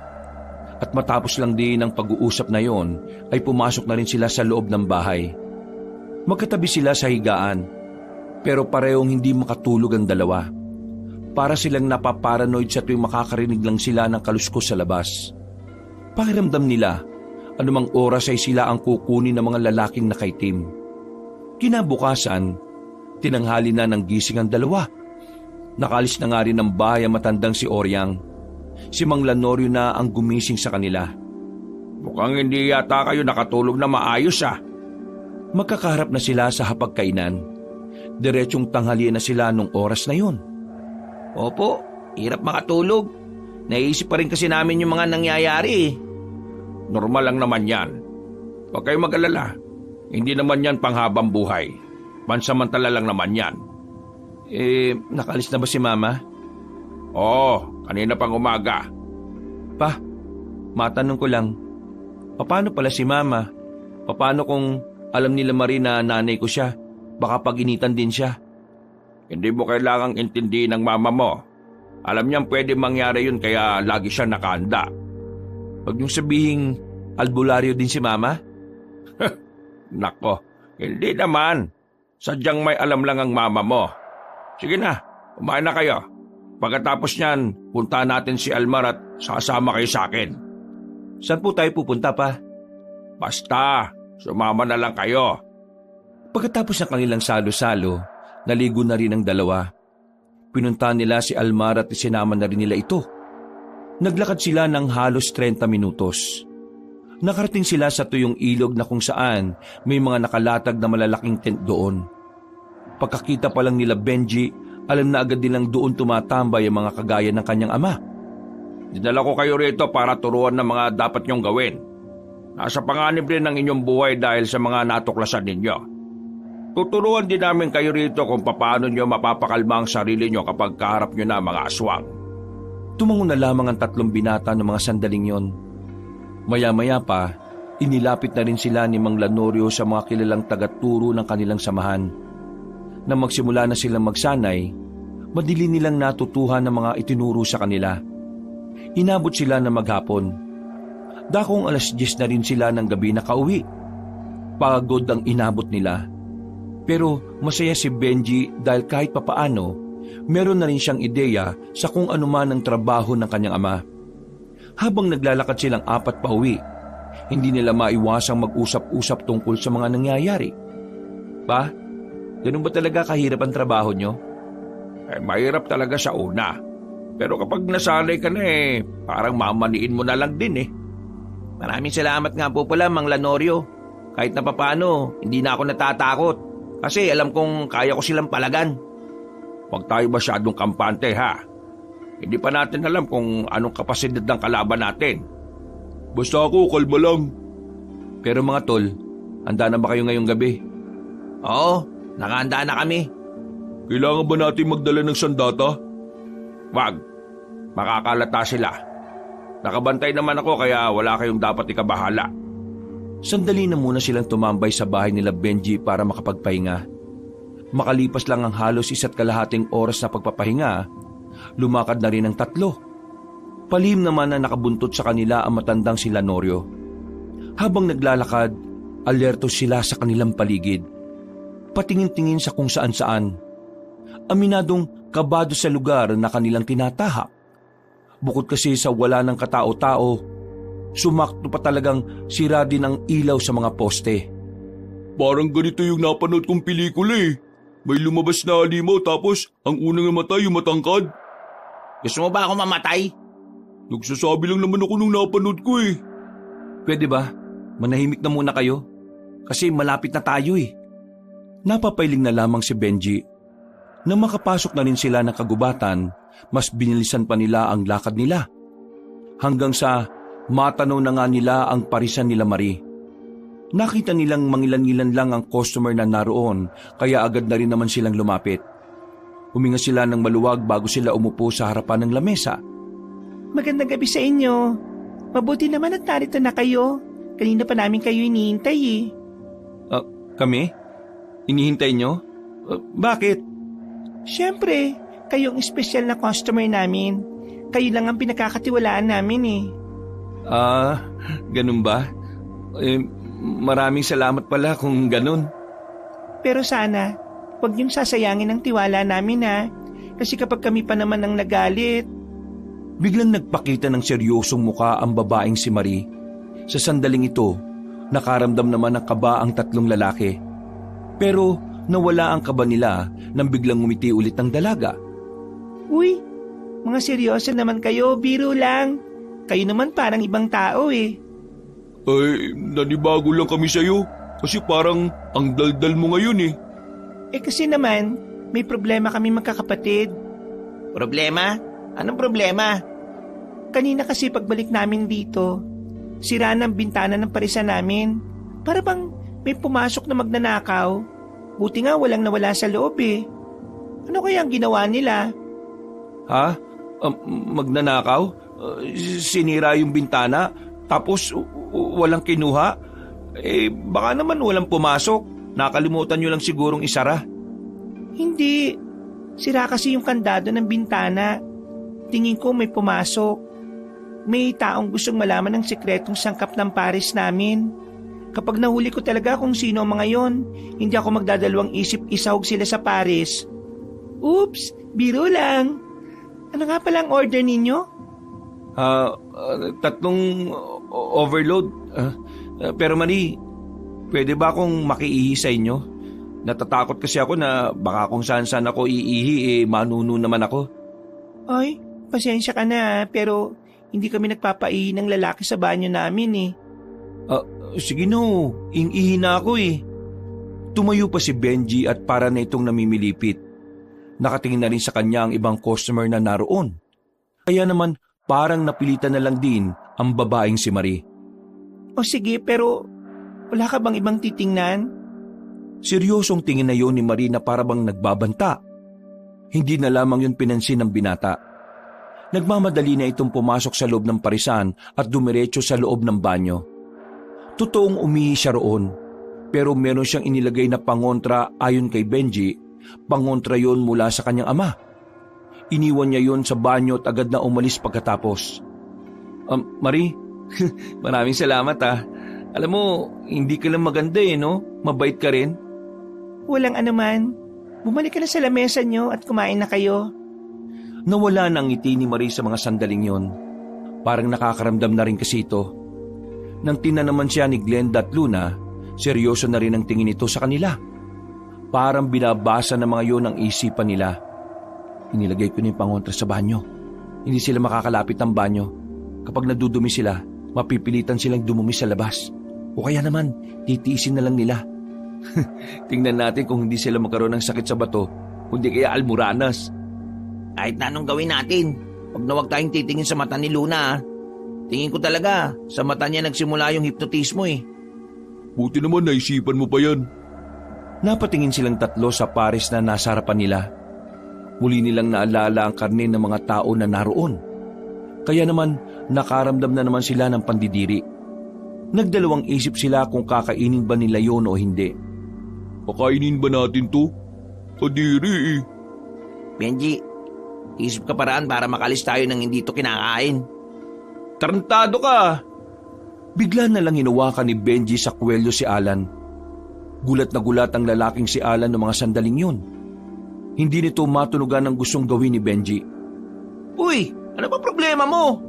At matapos lang din ang pag-uusap na yon, ay pumasok na rin sila sa loob ng bahay. Magkatabi sila sa higaan, pero parehong hindi makatulog ang dalawa. Para silang napaparanoid sa tuwing makakarinig lang sila ng kaluskos sa labas. Pakiramdam nila, anumang oras ay sila ang kukunin ng mga lalaking nakaitim. Kinabukasan, tinanghali na ng gising ang dalawa. Nakalis na nga rin ng bahay ang matandang si Oryang. Si Mang Lanorio na ang gumising sa kanila. Mukhang hindi yata kayo nakatulog na maayos ah. Magkakaharap na sila sa hapagkainan. Diretsong tanghalian na sila nung oras na yun. Opo, hirap makatulog. Naisip pa rin kasi namin yung mga nangyayari eh. Normal lang naman yan. Huwag kayong mag-alala. Hindi naman yan panghabang buhay. Pansamantala lang naman yan. Nakalis na ba si Mama? Oo, kanina pang umaga. Pa, matanong ko lang. Paano pala si Mama? Paano kung alam nila Marie na nanay ko siya? Baka pag-initan din siya. Hindi mo kailangang intindihin ng mama mo. Alam niyang pwede mangyari yun kaya lagi siya nakahanda. Huwag niyong sabihing albularyo din si Mama? Nako, hindi naman. Sadyang may alam lang ang mama mo. Sige na, kumain na kayo. Pagkatapos niyan, punta natin si Almar at sasama kayo sa akin. Saan po tayo pupunta pa? Basta, sumama na lang kayo. Pagkatapos ng kanilang salo-salo, naligo na rin ang dalawa. Pinunta nila si Almar at isinama na rin nila ito. Naglakad sila ng halos 30 minutos. Nakarating sila sa tuyong ilog na kung saan may mga nakalatag na malalaking tent doon. Pagkakita pa lang nila Benji, alam na agad nilang doon tumatambay ang mga kagaya ng kanyang ama. Dinala ko kayo rito para turuan ng mga dapat niyong gawin. Nasa panganib rin ng inyong buhay dahil sa mga natuklasan ninyo. Tuturuan din namin kayo rito kung paano nyo mapapakalma ang sarili nyo kapag kaharap nyo na mga aswang. Tumango na lamang ang tatlong binata ng mga sandaling yon. Maya-maya pa, inilapit na rin sila ni Mang Lanorio sa mga kilalang tagaturo ng kanilang samahan. Nang magsimula na silang magsanay, madili nilang natutuhan ng mga itinuro sa kanila. Inabot sila na maghapon. Dakong alas 10 na rin sila ng gabi nakauwi. Pagod ang inabot nila. Pero masaya si Benji dahil kahit papaano, meron na rin siyang ideya sa kung ano man ang trabaho ng kanyang ama. Habang naglalakad silang apat pa uwi, hindi nila maiwasang mag-usap-usap tungkol sa mga nangyayari. Pa, ganun ba talaga kahirap ang trabaho nyo? Mahirap talaga sa una. Pero kapag nasanay ka na parang mamaniin mo na lang din Maraming salamat nga po pala, Mang Lanorio. Kahit na papano, hindi na ako natatakot. Kasi alam kong kaya ko silang palagan. Huwag tayo masyadong kampante ha. Hindi pa natin alam kung anong kapasidad ng kalaban natin. Basta ako, kalma lang. Pero mga tol, handa na ba kayo ngayong gabi? Oo, Nakahanda na kami. Kailangan ba natin magdala ng sandata? Wag. Makakalata sila. Nakabantay naman ako kaya wala kayong dapat ikabahala. Sandali na muna silang tumambay sa bahay nila Benji para makapagpahinga. Makalipas lang ang halos 1.5 oras na pagpapahinga, lumakad na rin ang 3. Palihim naman na nakabuntot sa kanila ang matandang sila Norio. Habang naglalakad, alerto sila sa kanilang paligid. Patingin-tingin sa kung saan-saan. Aminadong kabado sa lugar na kanilang tinatahak. Bukod kasi sa wala ng katao-tao, sumakto pa talagang sira din ang ilaw sa mga poste. Parang ganito yung napanood kong pelikula eh. May lumabas na halimaw tapos ang unang namatay yung matangkad. Gusto mo ba ako mamatay? Nagsasabi lang naman ako nung napanood ko eh. Pwede ba? Manahimik na muna kayo. Kasi malapit na tayo eh. Napapailing na lamang si Benji. Nang makapasok na rin sila ng kagubatan, mas binilisan pa nila ang lakad nila. Hanggang sa matanaw na nga nila ang parisan nila Marie. Nakita nilang mangilan-ngilan lang ang customer na naroon, kaya agad na rin naman silang lumapit. Huminga sila ng maluwag bago sila umupo sa harapan ng lamesa. Magandang gabi sa inyo. Mabuti naman at narito na kayo. Kanina pa namin kayo iniintay eh. Kami? Inihintay nyo? Bakit? Siyempre, kayong espesyal na customer namin. Kayo lang ang pinakakatiwalaan namin eh. Ganun ba? Maraming salamat pala kung ganun. Pero sana, huwag niyong sasayangin ang tiwala namin ha. Kasi kapag kami pa naman ang nagalit. Biglang nagpakita ng seryosong muka ang babaeng si Marie. Sa sandaling ito, nakaramdam naman ng kaba ang 3 lalaki. Pero nawala ang kaba nila nang biglang ngumiti ulit ang dalaga. Uy, mga seryoso naman kayo, biro lang. Kayo naman parang ibang tao eh. Ay, nanibago lang kami sa'yo. Kasi parang ang daldal mo ngayon eh. Kasi naman, may problema kami magkakapatid. Problema? Anong problema? Kanina kasi pagbalik namin dito, sira ng bintana ng parisan namin. Para bang may pumasok na magnanakaw. Buti nga walang nawala sa loob eh. Ano kaya ang ginawa nila? Ha? Magnanakaw? Sinira yung bintana? Tapos walang kinuha? Baka naman walang pumasok. Nakalimutan nyo lang sigurong isara. Hindi. Sira kasi yung kandado ng bintana. Tingin ko may pumasok. May taong gustong malaman ng sikretong sangkap ng pares namin. Kapag nahuli ko talaga kung sino ang mga yon, hindi ako magdadalawang isip isahog sila sa pares. Oops, biro lang. Ano nga pala ang order ninyo? 3 overload. Pero Marie, pwede ba akong makiihi sa inyo? Natatakot kasi ako na baka kung saan-saan ako iihi, manuno naman ako. Ay, pasensya ka na pero hindi kami nagpapaihi ng lalaki sa banyo namin eh. Sige no, iihi na ako eh. Tumayo pa si Benji at para na itong namimilipit. Nakatingin na rin sa kanya ang ibang customer na naroon. Kaya naman parang napilitan na lang din ang babaeng si Marie. O sige, pero wala ka bang ibang titingnan? Seryosong tingin na yon ni Marie na para bang nagbabanta. Hindi na lamang yun pinansin ng binata. Nagmamadali na itong pumasok sa loob ng parisan at dumiretso sa loob ng banyo. Totoong umihi siya roon, pero meron siyang inilagay na pangontra ayon kay Benji, pangontra yon mula sa kanyang ama. Iniwan niya yon sa banyo at agad na umalis pagkatapos. Marie, maraming salamat ah. Alam mo, hindi ka lang maganda no? Mabait ka rin. Walang anuman. Bumalik ka na sa lamesa niyo at kumain na kayo. Nawala na ang ngiti ni Marie sa mga sandaling yon. Parang nakakaramdam na rin kasi ito. Nang tinanaman siya ni Glenda at Luna, seryoso na rin ang tingin ito sa kanila. Parang binabasa ng mga yon ang isipan nila. Inilagay ko na yung pangontra sa banyo. Hindi sila makakalapit ng banyo. Kapag nadudumi sila, mapipilitan silang dumumi sa labas. O kaya naman, titiisin na lang nila. Tingnan natin kung hindi sila magkaroon ng sakit sa bato, kundi kaya almuranas. Kahit na anong gawin natin, huwag na huwag tayong titingin sa mata ni Luna. Tingin ko talaga, sa mata niya nagsimula yung hipnotismo eh. Buti naman naisipan mo pa yan. Napatingin silang tatlo sa pares na nasa harapan nila. Muli nilang naalala ang karne ng mga tao na naroon. Kaya naman nakaramdam na naman sila ng pandidiri. Nagdalawang isip sila kung kakainin ba nila yon o hindi. Pakainin ba natin to? Kadiri eh. Benji, isip ka paraan para makalis tayo nang hindi to kinakain. Tarantado ka! Bigla na lang hinawakan ni Benji sa kwelyo si Alan. Gulat na gulat ang lalaking si Alan ng mga sandaling yun. Hindi nito matunugan ang gustong gawin ni Benji. Uy, ano ba problema mo?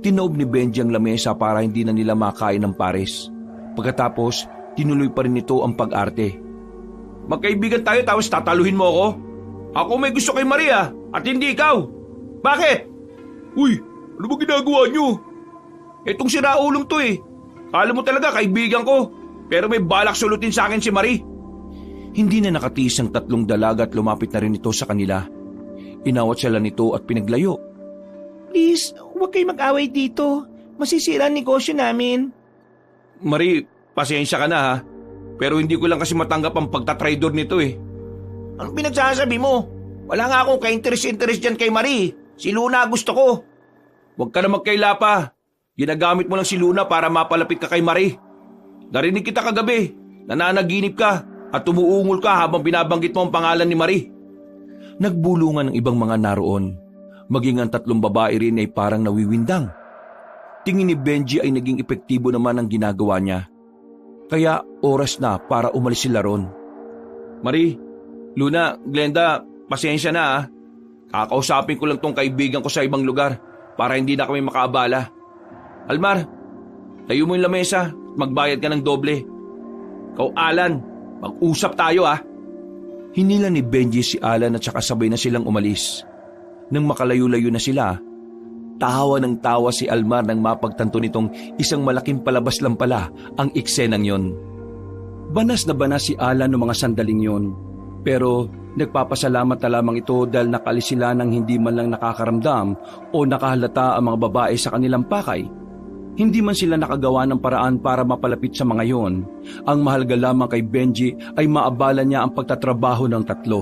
Tinaob ni Benji ang lamesa para hindi na nila makain ng pares. Pagkatapos, tinuloy pa rin nito ang pag-arte. Magkaibigan tayo tapos tataluhin mo ako? Ako may gusto kay Maria at hindi ikaw. Bakit? Uy, ano ba ginagawa nyo? Itong siraulong to eh. Kala mo talaga kaibigan ko. Pero may balak sulutin sa akin si Marie. Hindi na nakatiis ang tatlong dalaga at lumapit na rin ito sa kanila. Inawat sila nito at pinaglayo. Please, huwag kayo mag-away dito. Masisira ang negosyo namin. Marie, pasensya ka na ha. Pero hindi ko lang kasi matanggap ang pagtatraidor nito eh. Anong pinagsasabi mo? Wala nga akong ka-interest dyan kay Marie. Si Luna gusto ko. Huwag ka na magkaila pa. Ginagamit mo lang si Luna para mapalapit ka kay Marie. Narinig kita kagabi. Nananaginip ka at tumuungol ka habang binabanggit mo ang pangalan ni Marie. Nagbulungan ng ibang mga naroon. Maging ang tatlong babae rin ay parang nawiwindang. Tingin ni Benji ay naging epektibo naman ang ginagawa niya. Kaya oras na para umalis sila ron. Marie, Luna, Glenda, pasensya na ha. Kakausapin ko lang tong kaibigan ko sa ibang lugar para hindi na kami makaabala. Almar, tayo mo yung lamesa at magbayad ka ng doble. Ikaw Alan, mag-usap tayo ha. Hinila ni Benji si Alan at saka sabay na silang umalis. Nang makalayo-layo na sila, tawa ng tawa si Almar nang mapagtanto nitong isang malaking palabas lang pala ang eksenang yon. Banas na banas si Alan noong mga sandaling yon. Pero nagpapasalamat na lamang ito dahil nakalis sila ng hindi man lang nakakaramdam o nakahalata ang mga babae sa kanilang pakay. Hindi man sila nakagawa ng paraan para mapalapit sa mga yon. Ang mahalaga lamang kay Benji ay maabala niya ang pagtatrabaho ng tatlo.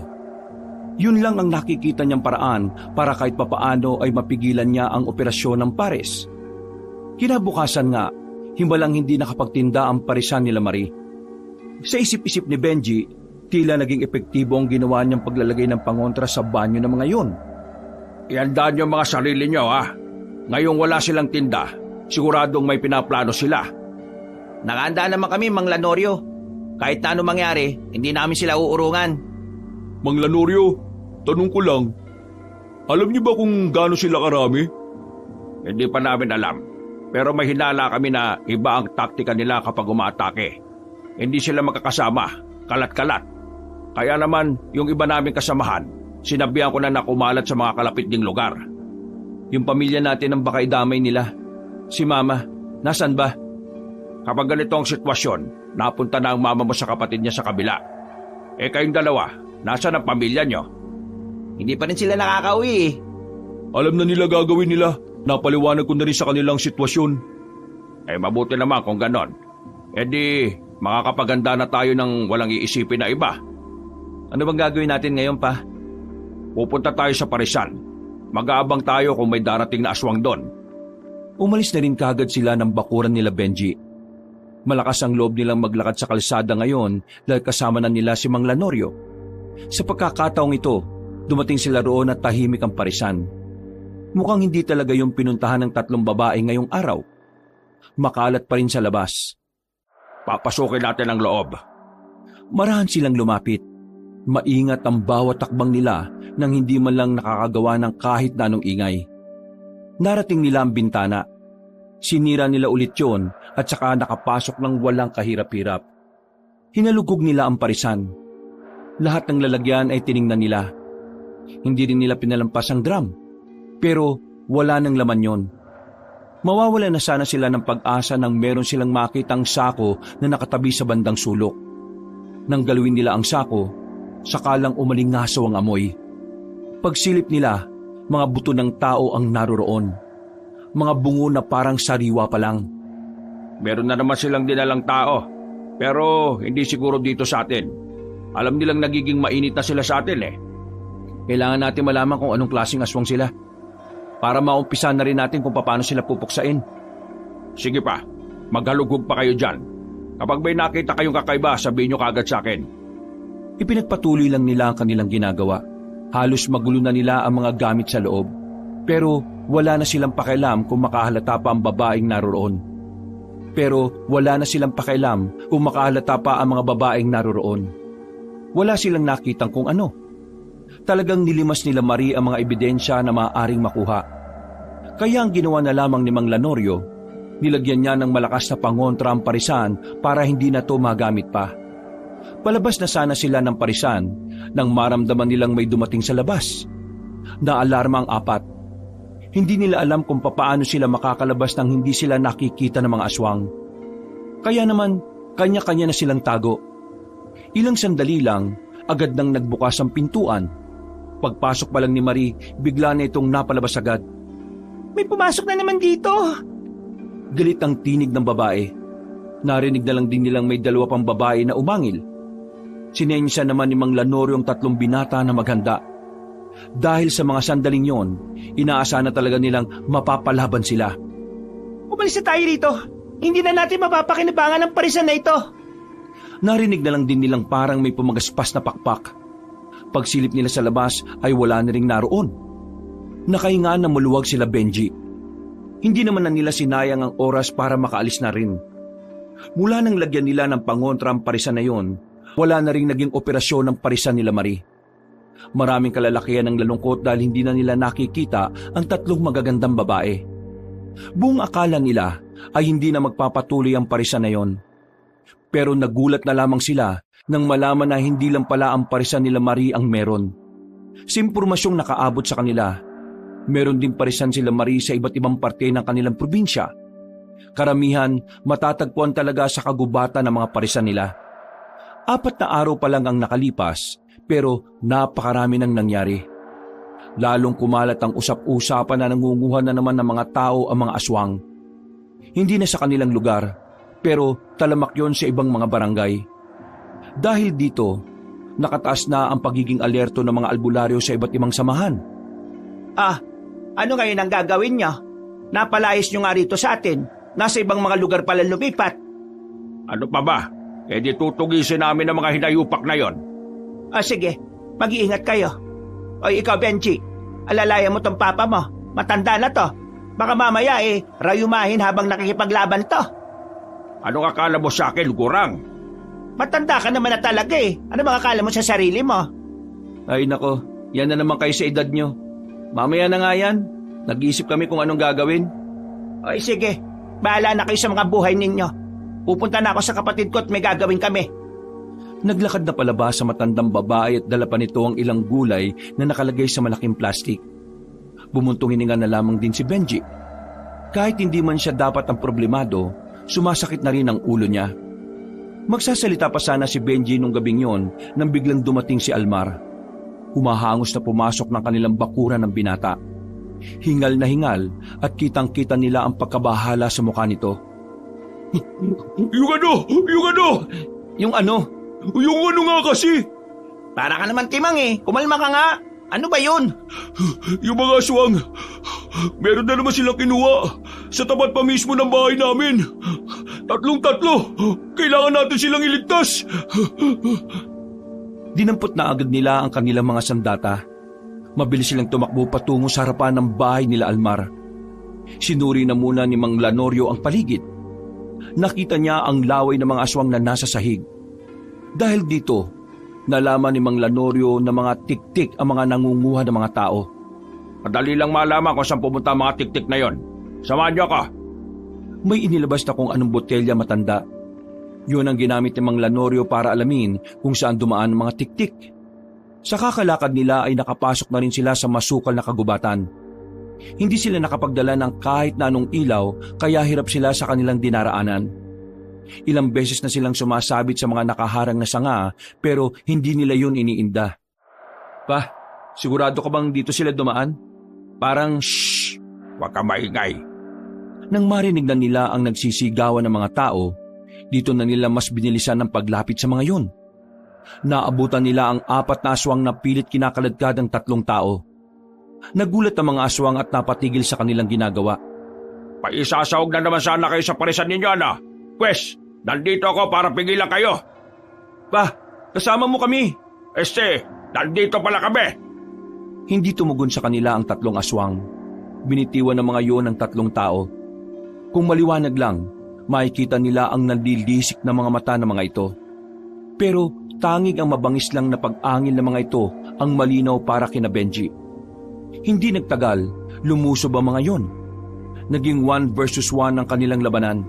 Yun lang ang nakikita niyang paraan para kahit papaano ay mapigilan niya ang operasyon ng pares. Kinabukasan nga, himalang hindi nakapagtinda ang parisan nila Marie. Sa isip-isip ni Benji, tila naging epektibo ang ginawa niyang paglalagay ng pangontra sa banyo ng mga yon. Ihandaan niyo ang mga sarili niyo ha. Ngayong wala silang tinda, siguradong may pinaplano sila. Nakahanda naman kami, Mang Lanorio. Kahit na anong mangyari, hindi namin sila uurungan. Mang Lanorio, tanong ko lang. Alam niyo ba kung gaano sila karami? Hindi pa namin alam. Pero may hinala kami na iba ang taktika nila kapag umaatake. Hindi sila magkakasama, kalat-kalat. Kaya naman, yung iba naming kasamahan, sinabihan ko na kumalat sa mga kalapit ding lugar. Yung pamilya natin ang baka idamay nila. Si Mama, nasan ba? Kapag ganito ang sitwasyon, napunta na ang mama mo sa kapatid niya sa kabila. Kayong dalawa, nasaan ang pamilya niyo? Hindi pa rin sila nakakauwi eh. Alam na nila gagawin nila. Napaliwanag ko na rin sa kanilang sitwasyon. Mabuti naman kung ganon. Di, makakapaganda na tayo ng walang iisipin na iba. Ano bang gagawin natin ngayon pa? Pupunta tayo sa Parisan. Mag-aabang tayo kung may darating na aswang doon. Umalis na rin kagad sila ng bakuran nila Benji. Malakas ang loob nilang maglakad sa kalsada ngayon dahil kasama na nila si Mang Lanorio. Sa pagkakataong ito, dumating sila roon at tahimik ang parisan. Mukhang hindi talaga yung pinuntahan ng tatlong babae ngayong araw. Makalat pa rin sa labas. Papasukin natin ang loob. Marahan silang lumapit. Maingat ang bawat takbang nila nang hindi man lang nakakagawa ng kahit na anong ingay. Narating nila ang bintana. Sinira nila ulit yon at saka nakapasok ng walang kahirap-hirap. Hinalugog nila ang parisan. Lahat ng lalagyan ay tiningnan nila. Hindi rin nila pinalampas ang drum. Pero wala nang laman yon. Mawawala na sana sila ng pag-asa nang meron silang makitang sako na nakatabi sa bandang sulok. Nang galawin nila ang sako, sakalang umalingasaw ang amoy. Pagsilip nila, mga buto ng tao ang naroroon. Mga bungo na parang sariwa pa lang. Meron na naman silang dinalang tao, pero hindi siguro dito sa atin. Alam nilang nagiging mainit na sila sa atin eh. Kailangan natin malaman kung anong klaseng aswang sila para maumpisa na rin natin kung paano sila pupuksain. Sige pa, maghalugog pa kayo dyan. Kapag may nakita kayong kakaiba, sabihin nyo kaagad sa akin. Ipinagpatuloy lang nila ang kanilang ginagawa. Halos magulo na nila ang mga gamit sa loob. Pero wala na silang pakialam kung makahalata pa ang babaeng naroroon. ang mga babaeng naroroon. Wala silang nakitang kung ano. Talagang nilimas nila Marie ang mga ebidensya na maaaring makuha. Kaya ang ginawa na lamang ni Mang Lanorio, nilagyan niya ng malakas na pangontra ang parisan para hindi na to magamit pa. Palabas na sana sila ng parisan nang maramdaman nilang may dumating sa labas. Naalarma ang apat. Hindi nila alam kung papaano sila makakalabas nang hindi sila nakikita ng mga aswang. Kaya naman, kanya-kanya na silang tago. Ilang sandali lang, agad nang nagbukas ang pintuan. Pagpasok pa lang ni Marie, bigla na itong napalabas agad. May pumasok na naman dito. Galit ang tinig ng babae. Narinig na lang din nilang may dalawa pang babae na umangil. Sinensa naman ni Mang Lanorio ang 3 binata na maghanda. Dahil sa mga sandaling yon, inaasa na talaga nilang mapapalaban sila. Umalis na tayo rito. Hindi na natin mapapakinabangan ang parisan na ito. Narinig na lang din nilang parang may pumagaspas na pakpak. Pagsilip nila sa labas ay wala na ring naroon. Nakahinga na maluwag sila Benji. Hindi naman na nila sinayang ang oras para makaalis na rin. Mula nang lagyan nila ng pangontra ang parisan na yon, wala na ring naging operasyon ng parisan nila Marie. Maraming kalalakihan ng lalungkot dahil hindi na nila nakikita ang 3 magagandang babae. Buong akala nila ay hindi na magpapatuloy ang parisan na yon. Pero nagulat na lamang sila nang malaman na hindi lang pala ang parisan nila Marie ang meron. Sa impormasyong nakaabot sa kanila, meron din parisan sila Marie sa iba't ibang parte ng kanilang probinsya. Karamihan matatagpuan talaga sa kagubatan ng mga parisan nila. 4 na araw pa lang ang nakalipas, pero napakarami nang nangyari. Lalong kumalat ang usap-usapan na nangunguha na naman ng mga tao ang mga aswang. Hindi na sa kanilang lugar, pero talamak yon sa ibang mga barangay. Dahil dito, nakataas na ang pagiging alerto ng mga albularyo sa iba't ibang samahan. Ano ngayon ang gagawin niyo? Napalayas niyo nga rito sa atin. Nasa ibang mga lugar pala lumipat. Ano pa ba? E di tutugisin namin ang mga hinayupak na yon. Sige, mag-iingat kayo. O ikaw Benji, alalayan mo tong papa mo. Matanda na to. Baka mamaya rayumahin habang nakikipaglaban to. Anong akala mo sa akin, Gurang? Matanda ka naman na talaga Ano bang akala mo sa sarili mo? Ay nako, yan na naman kayo sa edad nyo. Mamaya na nga yan. Nag-iisip kami kung anong gagawin. Sige, bahala na kayo sa mga buhay ninyo. Pupunta na ako sa kapatid ko at may gagawin kami. Naglakad na palabas sa matandang babae at dala pa nito ang ilang gulay na nakalagay sa malaking plastik. Bumuntong hininga na lamang din si Benji. Kahit hindi man siya dapat ang problemado, sumasakit na rin ang ulo niya. Magsasalita pa sana si Benji nung gabing yon nang biglang dumating si Almar. Humahangos na pumasok ng kanilang bakuran ng binata. Hingal na hingal at kitang-kita nila ang pagkabahala sa mukha nito. Yung ano? Yung ano? Yung ano nga kasi? Para ka naman timang Kumalma ka nga. Ano ba yun? Yung mga aswang. Meron na naman silang kinuha. Sa tapat pa mismo ng bahay namin. 3. Kailangan natin silang iligtas. Dinampot na agad nila ang kanilang mga sandata. Mabilis silang tumakbo patungo sa harapan ng bahay nila Almar. Sinuri na muna ni Mang Lanorio ang paligid. Nakita niya ang laway ng mga aswang na nasa sahig. Dahil dito, nalaman ni Mang Lanorio na mga tiktik ang mga nangunguha ng mga tao. Madali lang malaman kung saan pumunta ang mga tiktik na yon. Samahan niyo ako. May inilabas na kung anong botelya matanda. Yun ang ginamit ni Mang Lanorio para alamin kung saan dumaan ang mga tiktik. Sa kakalakad nila ay nakapasok na rin sila sa masukal na kagubatan. Hindi sila nakapagdala ng kahit na anong ilaw kaya hirap sila sa kanilang dinaraanan. Ilang beses na silang sumasabit sa mga nakaharang na sanga pero hindi nila yun iniinda. Pa, sigurado ka bang dito sila dumaan? Parang shhh, Huwag ka maingay. Nang marinig na nila ang nagsisigawan ng mga tao, dito na nila mas binilisan ang paglapit sa mga yun. naabutan nila ang 4 na aswang na pilit kinakaladkad ng 3 tao. Nagulat ang mga aswang at napatigil sa kanilang ginagawa. Paisasahog na naman sana kayo sa parisan ninyo, ano? Pwes, nandito ako para pigilan kayo. Pa, kasama mo kami. Nandito pala kami. Hindi tumugon sa kanila ang 3 aswang. Binitiwan ng mga yon ng 3 tao. Kung maliwanag lang, makikita nila ang nalilisik na mga mata ng mga ito. Pero tanging ang mabangis lang na pag-angil ng mga ito ang malinaw para kina Benji. Hindi nagtagal, lumusob ang mga yon. Naging 1 versus 1 ang kanilang labanan.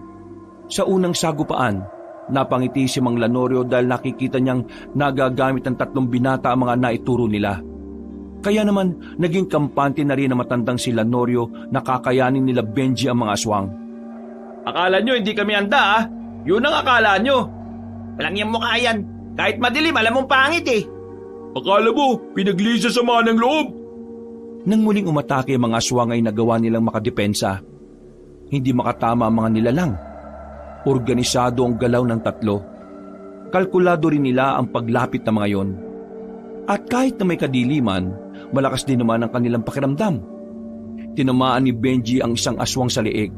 Sa unang sagupaan, napangiti si Mang Lanorio dahil nakikita niyang nagagamit ng 3 binata ang mga naituro nila. Kaya naman, naging kampante na rin ang matandang si Lanorio na kakayanin nila Benji ang mga aswang. Akala nyo hindi kami handa, ah? Yun ang akala nyo. Walang yung mukha yan. Kahit madilim, alam mong pangit eh. Akala mo, pinaglisa sa mga ng loob. Nang muling umatake ang mga aswang ay nagawa nilang makadepensa. Hindi makatama ang mga nilalang. Organisado ang galaw ng 3. Kalkulado rin nila ang paglapit ng mga yon. At kahit na may kadiliman, malakas din naman ang kanilang pakiramdam. Tinamaan ni Benji ang isang aswang sa leeg.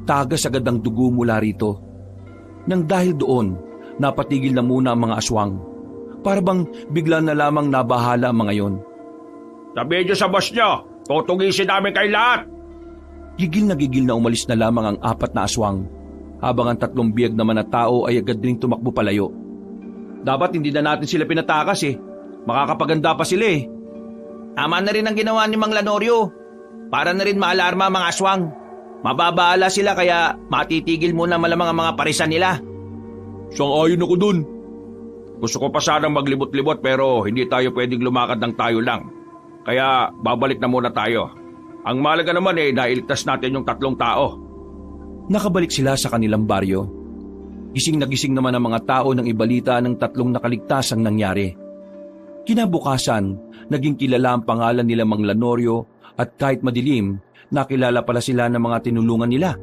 Tagas agad ang dugo mula rito. Nang dahil doon, napatigil na muna ang mga aswang. Para bang bigla na lamang nabahala ang mga yon. Sabihin nyo sa boss nyo, tutugisin namin kayo lahat. Gigil na umalis na lamang ang 4 na aswang, habang ang 3 biyag naman na tao ay agad ring tumakbo palayo. Dapat hindi na natin sila pinatakas eh. Makakapaganda pa sila eh. Tama na rin ang ginawa ni Mang Lanorio. Para na rin maalarma ang mga aswang. Mababahala sila kaya matitigil muna malamang ang mga parisan nila. Sang-ayon ako dun. Gusto ko pa sanang maglibot-libot pero hindi tayo pwedeng lumakad ng tayo lang. Kaya babalik na muna tayo. Ang mahalaga naman nailigtas natin yung 3 tao. Nakabalik sila sa kanilang baryo. Gising na gising naman ang mga tao nang ibalita ng 3 nakaligtas ang nangyari. Kinabukasan, naging kilala ang pangalan nila Mang Lanorio at kahit madilim, nakilala pala sila ng mga tinulungan nila.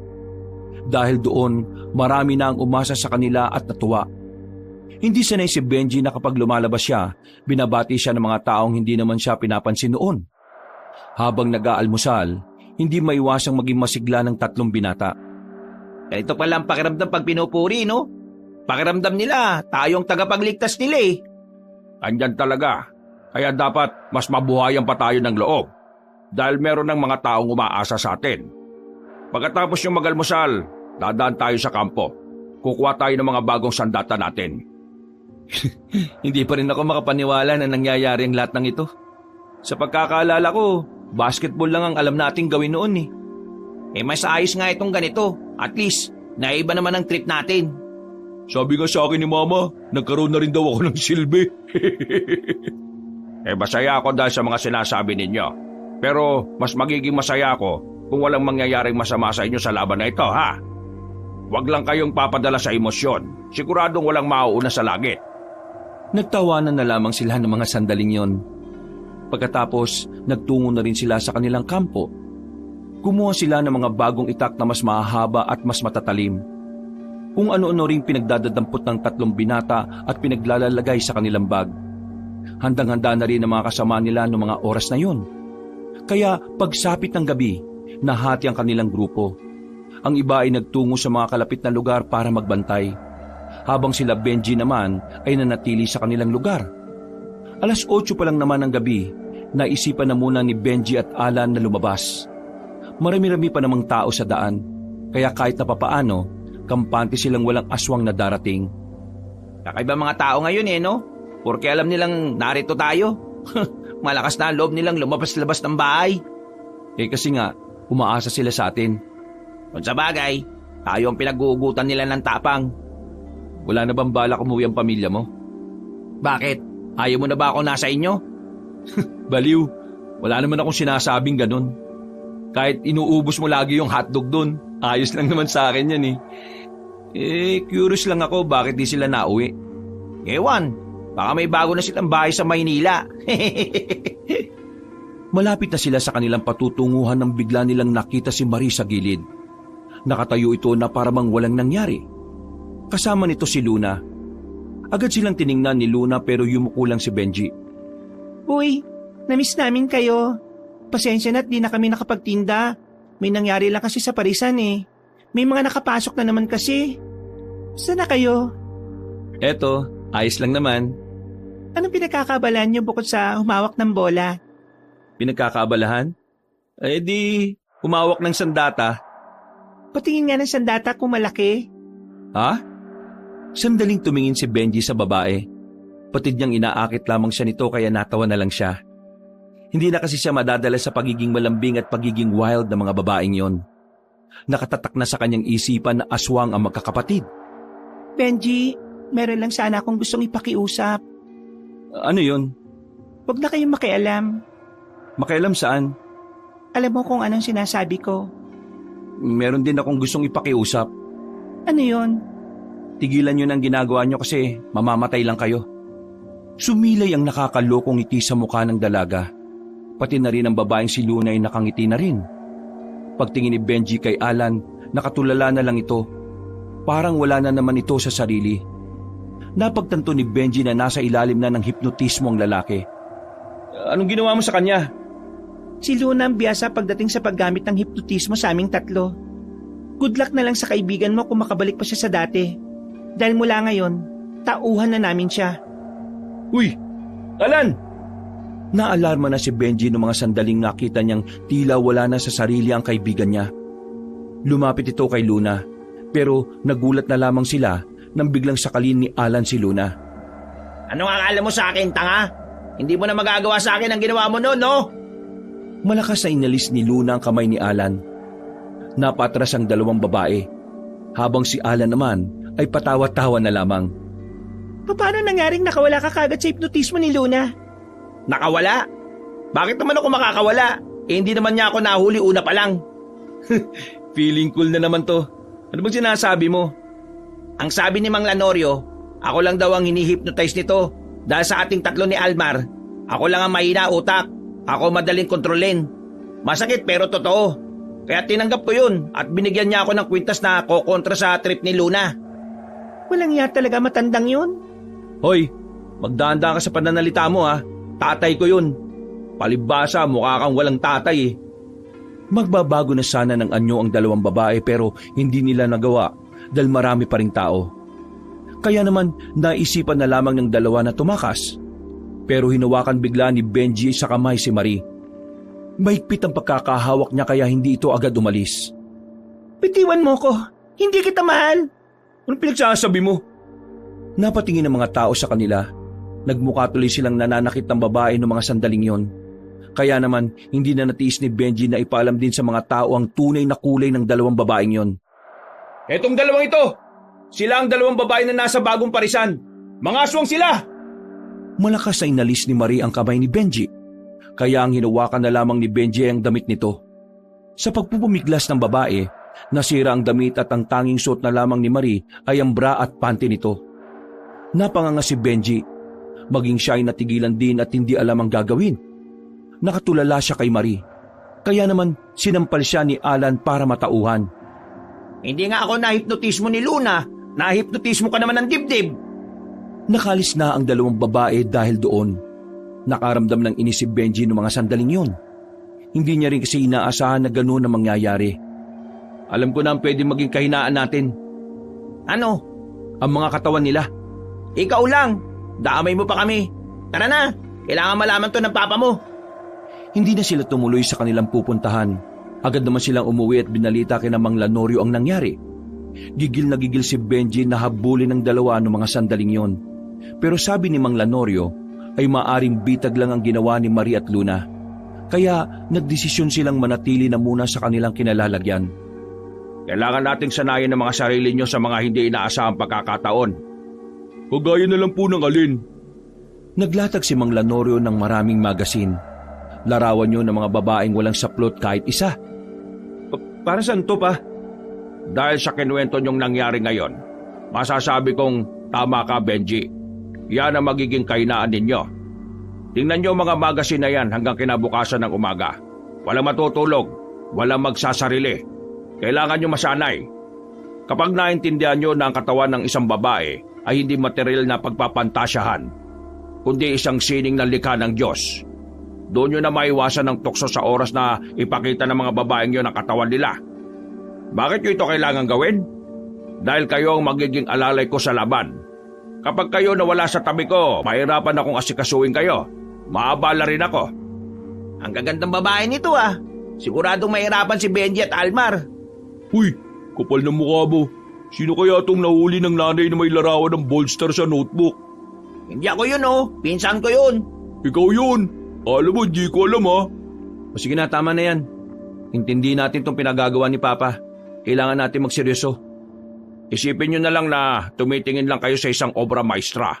Dahil doon, marami na ang umasa sa kanila at natuwa. Hindi sanay si Benji na kapag lumalabas siya, binabati siya ng mga taong hindi naman siya pinapansin noon. Habang nag-aalmusal, hindi maiwasang maging masigla ng 3 binata. Ganito pala ang pakiramdam pag pinupuri, no? Pakiramdam nila, tayong tagapagligtas nila eh. Andyan talaga. Kaya dapat mas mabuhayan pa tayo ng loob. Dahil meron ng mga taong umaasa sa atin. Pagkatapos yung magalmusal, dadaan tayo sa kampo. Kukuha tayo ng mga bagong sandata natin. Hindi pa rin ako makapaniwala na nangyayari ang lahat ng ito. Sa pagkakaalala ko, basketball lang ang alam nating gawin noon eh. Mas ayos nga itong ganito. At least, naiba naman ang trip natin. Sabi nga sa akin ni Mama, nagkaroon na rin daw ako ng silbi. Masaya ako dahil sa mga sinasabi ninyo. Pero mas magiging masaya ako kung walang mangyayaring masama sa inyo sa laban na ito, ha? Huwag lang kayong papadala sa emosyon. Siguradong walang mauuna sa langit. Nagtawanan na lamang sila ng mga sandaling yon. Pagkatapos, nagtungo na rin sila sa kanilang kampo. Kumuha sila ng mga bagong itak na mas mahahaba at mas matatalim. Kung ano-ano ring pinagdadampot ng 3 binata at pinaglalalagay sa kanilang bag. Handang-handa na rin ang mga kasama nila noong mga oras na yon. Kaya pagsapit ng gabi, nahati ang kanilang grupo. Ang iba ay nagtungo sa mga kalapit na lugar para magbantay. Habang sila Benji naman ay nanatili sa kanilang lugar. 8:00 pa lang naman ng gabi, naisipan na muna ni Benji at Alan na lumabas. Marami-rami pa namang tao sa daan, kaya kahit na papaano, kampante silang walang aswang na darating. Kakaiba mga tao ngayon no? Porque alam nilang narito tayo. Malakas na ang loob nilang lumabas-labas ng bahay. Kasi nga, umaasa sila sa atin. Kung sa bagay, tayo ang pinag-uugutan nila ng tapang. Wala na bang balak umuwi ang pamilya mo? Bakit? Ayaw mo na ba ako nasa inyo? Baliw, wala naman akong sinasabing ganun. Kahit inuubos mo lagi yung hotdog dun, ayos lang naman sa akin yan eh. Curious lang ako bakit di sila nauwi. Ewan, baka may bago na silang bahay sa Maynila. Malapit na sila sa kanilang patutunguhan nang bigla nilang nakita si Marie sa gilid. Nakatayo ito na parang walang nangyari. Kasama nito si Luna. Agad silang tiningnan ni Luna pero yumuko lang si Benji. Uy, namiss namin kayo. Pasensya na't di na kami nakapagtinda. May nangyari lang kasi sa parisan eh. May mga nakapasok na naman kasi. Saan na kayo? Eto, ayos lang naman. Anong pinagkakabalan niyo bukod sa humawak ng bola? Pinagkakaabalahan? Eh di, humawak ng sandata. Patingin nga ng sandata kung malaki. Ha? Sandaling tumingin si Benji sa babae. Patid niyang inaakit lamang siya nito kaya natawa na lang siya. Hindi na kasi siya madadala sa pagiging malambing at pagiging wild ng mga babaeng yon. Nakatatak na sa kanyang isipan na aswang ang magkakapatid. Benji, meron lang sana akong gustong ipakiusap. Ano yun? Huwag na kayong makialam. Makialam saan? Alam mo kung anong sinasabi ko. Meron din akong gustong ipakiusap. Ano yon? Tigilan nyo ng ginagawa nyo kasi mamamatay lang kayo. Sumilay ang nakakalokong ngiti sa mukha ng dalaga. Pati na rin ang babaeng si Luna ay nakangiti na rin. Pagtingin ni Benji kay Alan, nakatulala na lang ito. Parang wala na naman ito sa sarili. Napagtanto ni Benji na nasa ilalim na ng hipnotismo ang lalaki. Anong ginawa mo sa kanya? Si Luna ang biyasa pagdating sa paggamit ng hipnotismo sa aming tatlo. Good luck na lang sa kaibigan mo kung makabalik pa siya sa dati. Dahil mula ngayon, tauhan na namin siya. Uy! Alan! Naalarma na si Benji noong mga sandaling nakita niyang tila wala na sa sarili ang kaibigan niya. Lumapit ito kay Luna, pero nagulat na lamang sila nang biglang sakalin ni Alan si Luna. Ano ang akala mo sa akin, tanga? Hindi mo na magagawa sa akin ang ginawa mo noon, no? Malakas na inalis ni Luna ang kamay ni Alan. Napatras ang dalawang babae, habang si Alan naman ay patawa-tawa na lamang. Paano nangyaring nakawala ka kagad sa hipnotismo ni Luna? Nakawala? Bakit naman ako makakawala? Eh hindi naman niya ako nahuli una pa lang. Feeling cool na naman to. Ano bang sinasabi mo? Ang sabi ni Mang Lanorio, ako lang daw ang hinihipnotize nito dahil sa ating tatlo ni Almar. Ako lang ang mahina utak. Ako madaling kontrolin. Masakit pero totoo. Kaya tinanggap ko yun at binigyan niya ako ng kwintas na kokontra sa trip ni Luna. Walang iya talaga matandang yun. Hoy, magdaan-daan ka sa pananalita mo ha. Tatay ko yun. Palibhasa, mukha kang walang tatay eh. Magbabago na sana ng anyo ang dalawang babae pero hindi nila nagawa dahil marami pa ring tao. Kaya naman naisipan na lamang ng dalawa na tumakas. Pero hinawakan bigla ni Benji sa kamay si Marie. Mahigpit ang pagkakahawak niya kaya hindi ito agad umalis. Bitiwan mo ko. Hindi kita mahal. Anong pinagsasabi mo? Napatingin ang mga tao sa kanila. Nagmukha tuloy silang nananakit ng babae noong mga sandaling yon. Kaya naman, hindi na natiis ni Benji na ipaalam din sa mga tao ang tunay na kulay ng dalawang babaeng yon. Etong dalawang ito! Sila ang dalawang babae na nasa bagong parisan! Mga aswang sila! Malakas na inalis ni Marie ang kamay ni Benji. Kaya ang hinawakan na lamang ni Benji ang damit nito. Sa pagpupumiglas ng babae, nasira ang damit at ang tanging suot na lamang ni Marie ay ang bra at panty nito. Napanganga si Benji. Maging siya ay natigilan din at hindi alam ang gagawin. Nakatulala siya kay Marie. Kaya naman sinampal siya ni Alan para matauhan. Hindi nga ako nahipnotismo ni Luna. Nahipnotismo ka naman ng dibdib. Nakalis na ang dalawang babae dahil doon. Nakaramdam ng inis si Benji noong mga sandaling yun. Hindi niya rin kasi inaasahan na gano'n ang mangyayari. Alam ko na ang pwede maging kahinaan natin. Ano? Ang mga katawan nila. Ikaw lang. Damay mo pa kami. Tara na. Kailangan malaman to ng papa mo. Hindi na sila tumuloy sa kanilang pupuntahan. Agad naman silang umuwi at binalita kina Mang Lanorio ang nangyari. Gigil na gigil si Benji na habulin ng dalawa noong mga sandaling yon. Pero sabi ni Mang Lanorio ay maaring bitag lang ang ginawa ni Marie at Luna. Kaya nagdesisyon silang manatili na muna sa kanilang kinalalagyan. Kailangan nating sanayin ang mga sarili nyo sa mga hindi inaasahang pagkakataon. Kagaya na lang po ng alin. Naglatag si Mang Lanorio ng maraming magasin. Larawan nyo ng mga babaeng walang saplot kahit isa. Para saan to pa? Dahil sa kinuwento nyong nangyari ngayon, masasabi kong tama ka, Benji. Yan ang magiging kahinaan ninyo. Tingnan nyo mga magasin na yan hanggang kinabukasan ng umaga. Walang matutulog, walang magsasarili. Kailangan nyo masanay. Kapag naintindihan nyo na ang katawan ng isang babae ay hindi material na pagpapantasyahan, kundi isang sining ng likha ng Diyos. Doon nyo na maiwasan ng tukso sa oras na ipakita ng mga babaeng yun ang katawan nila. Bakit nyo ito kailangan gawin? Dahil kayo ang magiging alalay ko sa laban. Kapag kayo nawala sa tabi ko, mahirapan akong asikasuhin kayo. Maabala rin ako. Ang gagandang babae nito ah. Siguradong mahirapan si Benji at Almar. Uy, kapal na mukha mo. Sino kaya itong nahuli ng nanay na may larawan ng bolster sa notebook? Hindi ako yun oh. Pinsan ko yun. Ikaw yun. Alam mo, di ko alam ha. O sige na, tama na yan. Intindi natin itong pinagagawa ni Papa. Kailangan natin magseryoso. Isipin nyo na lang na tumitingin lang kayo sa isang obra maestra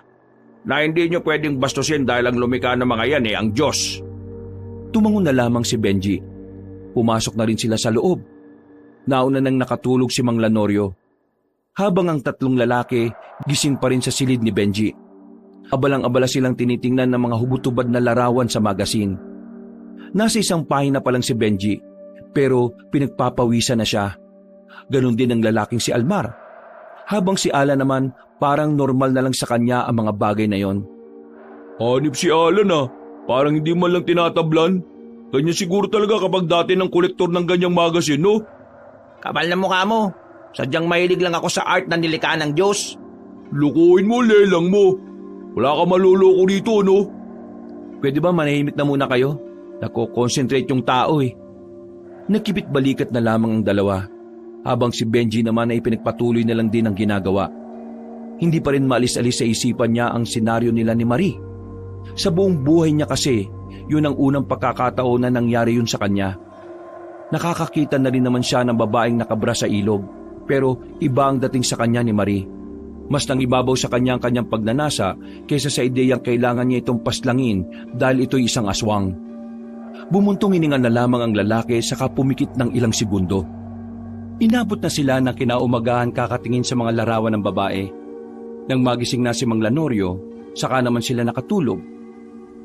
na hindi nyo pwedeng bastusin dahil ang lumikha ng mga yan ang Diyos. Tumangon na lamang si Benji. Pumasok na rin sila sa loob. Nauna nang nakatulog si Mang Lanorio. Habang ang tatlong lalaki gising pa rin sa silid ni Benji. Abalang-abala silang tinitingnan ng mga hubutubad na larawan sa magasin. Nasa isang pahina pa lang si Benji, pero pinagpapawisan na siya. Ganon din ang lalaking si Almar. Habang si Alan naman, parang normal na lang sa kanya ang mga bagay na yon. Hanip si Alan ah. Parang hindi man lang tinatablan. Ganyan siguro talaga kapag dati ng kolektor ng ganyang magasin, no? Kapal na mukha mo. Sadyang mahilig lang ako sa art na nilikha ng Diyos. Lukuhin mo, lelang mo. Wala ka maluloko dito, no? Pwede ba manahimik na muna kayo? Nako-concentrate yung tao eh. Nakipit balikat na lamang ang dalawa, habang si Benji naman ay pinagpatuloy na lang din ang ginagawa. Hindi pa rin maalis-alis sa isipan niya ang senaryo nila ni Marie. Sa buong buhay niya kasi, yun ang unang pagkakataon na nangyari yun sa kanya. Nakakakita na rin naman siya ng babaeng nakabra sa ilog, pero iba ang dating sa kanya ni Marie. Mas nangibabaw sa kanya ang kanyang pagnanasa kaysa sa ideyang kailangan niya itong paslangin dahil ito'y isang aswang. Bumuntong hininga na lamang ang lalaki saka pumikit ng ilang segundo. Inabot na sila ng kinaumagahan kakatingin sa mga larawan ng babae. Nang magising na si Mang Lanorio, saka naman sila nakatulog.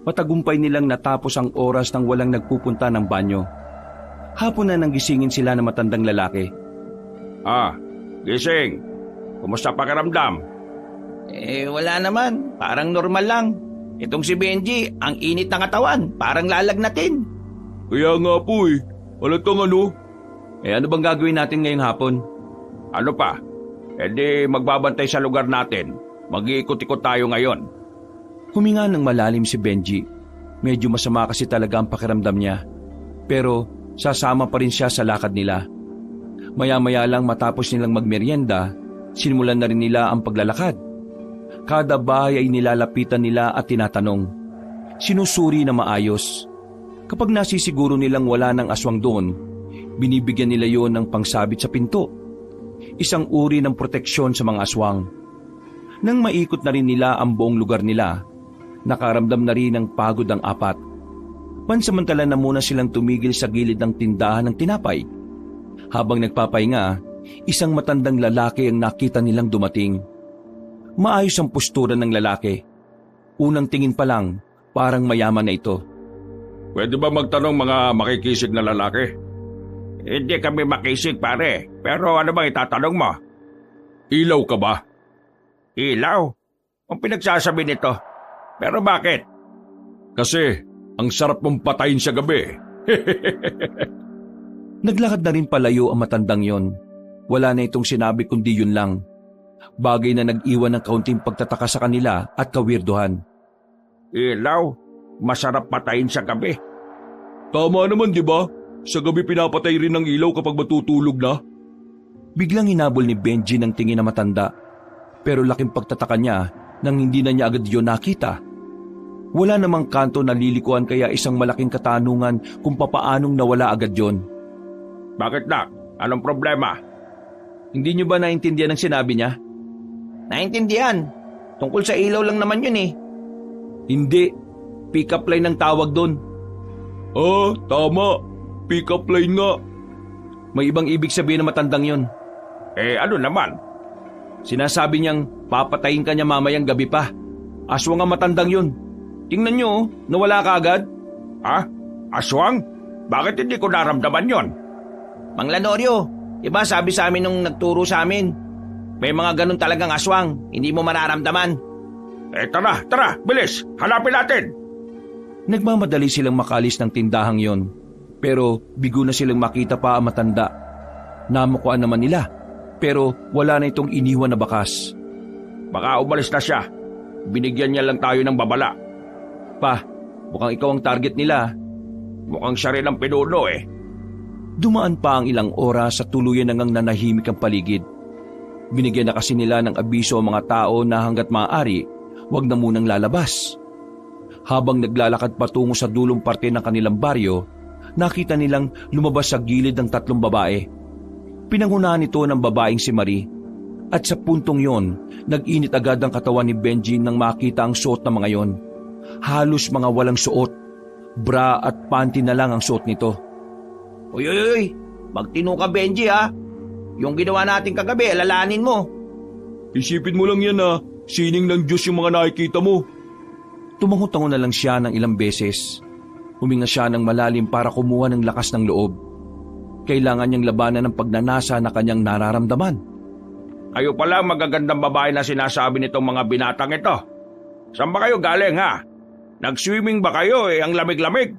Matagumpay nilang natapos ang oras nang walang nagpupunta ng banyo. Hapon na nang gisingin sila ng matandang lalaki. Gising. Kumusta pakiramdam? Wala naman. Parang normal lang. Itong si Benji, ang init ng katawan. Parang lalagnatin. Kaya nga po eh. Halatang ano? Ano bang gagawin natin ngayong hapon? Ano pa? Di magbabantay sa lugar natin. Mag-iikot-ikot tayo ngayon. Huminga ng malalim si Benji. Medyo masama kasi talaga ang pakiramdam niya. Pero sasama pa rin siya sa lakad nila. Maya-maya lang matapos nilang magmeryenda, sinimulan na rin nila ang paglalakad. Kada bahay ay nilalapitan nila at tinatanong. Sinusuri na maayos. Kapag nasisiguro nilang wala ng aswang doon, binibigyan nila yon ng pangsabit sa pinto. Isang uri ng proteksyon sa mga aswang. Nang maikot na rin nila ang buong lugar nila, nakaramdam na rin ng pagod ang apat. Pansamantala na muna silang tumigil sa gilid ng tindahan ng tinapay. Habang nagpapahinga, isang matandang lalaki ang nakita nilang dumating. Maayos ang postura ng lalaki. Unang tingin pa lang, parang mayaman na ito. Pwede ba magtanong mga makikisig na lalaki? Hindi kami makisig pare, pero ano bang itatanong mo? Ilaw ka ba? Ilaw? Ang pinagsasabi nito. Pero bakit? Kasi, ang sarap mong patayin sa gabi. Naglakad na rin palayo ang matandang yon. Wala na itong sinabi kundi yun lang. Bagay na nag-iwan ng kaunting pagtataka sa kanila at kawirduhan. Ilaw? Masarap patayin sa gabi. Tama naman, di ba? Sa gabi pinapatay rin ng ilaw kapag matutulog na. Biglang hinabol ni Benji ng tingin na matanda. Pero laking pagtataka niya nang hindi na niya agad yun nakita. Wala namang kanto na lilikuan kaya isang malaking katanungan kung papaanong nawala agad yon. Bakit nak? Anong problema? Hindi niyo ba naintindihan ang sinabi niya? Naintindihan. Tungkol sa ilaw lang naman yun eh. Hindi. Pick-up line ang tawag doon. Tama. Pick-up line nga. May ibang ibig sabihin ng matandang yon. Ano naman? Sinasabi niyang papatayin ka niya mamayang gabi pa. Aswang ang matandang yon. Tingnan niyo, nawala ka agad. Aswang? Bakit hindi ko naramdaman yon? Mang Lanorio, diba sabi sa amin nung nagturo sa amin? May mga ganun talagang aswang, hindi mo mararamdaman. Tara, bilis, hanapin natin. Nagmamadali silang makalis ng tindahang yon. Pero bigo na silang makita pa ang matanda. Namukuan naman nila, pero wala na itong iniwan na bakas. Baka umalis na siya. Binigyan niya lang tayo ng babala. Pa, mukhang ikaw ang target nila. Mukhang siya rin ang pinuno eh. Dumaan pa ang ilang oras sa tuluyan nang nanahimik ang paligid. Binigyan na kasi nila ng abiso ang mga tao na hanggat maaari, huwag na munang lalabas. Habang naglalakad patungo sa dulong parte ng kanilang baryo, nakita nilang lumabas sa gilid ng 3 babae. Pinangunahan ito ng babaeng si Marie. At sa puntong yon, nag-init agad ang katawan ni Benji nang makita ang suot ng mga yon. Halos mga walang suot. Bra at panty na lang ang suot nito. Uy, magtino ka Benji ha. Yung ginawa natin kagabi, alalahanin mo. Isipin mo lang yan sining ng Diyos yung mga nakikita mo. Tumango-tango na lang siya ng ilang beses. Huminga siya ng malalim para kumuha ng lakas ng loob. Kailangan niyang labanan ng pagnanasa na kanyang nararamdaman. Kayo pala ang magagandang babae na sinasabi nitong mga binatang ito. Saan ba kayo galing ha? Nag-swimming ba kayo ang lamig-lamig?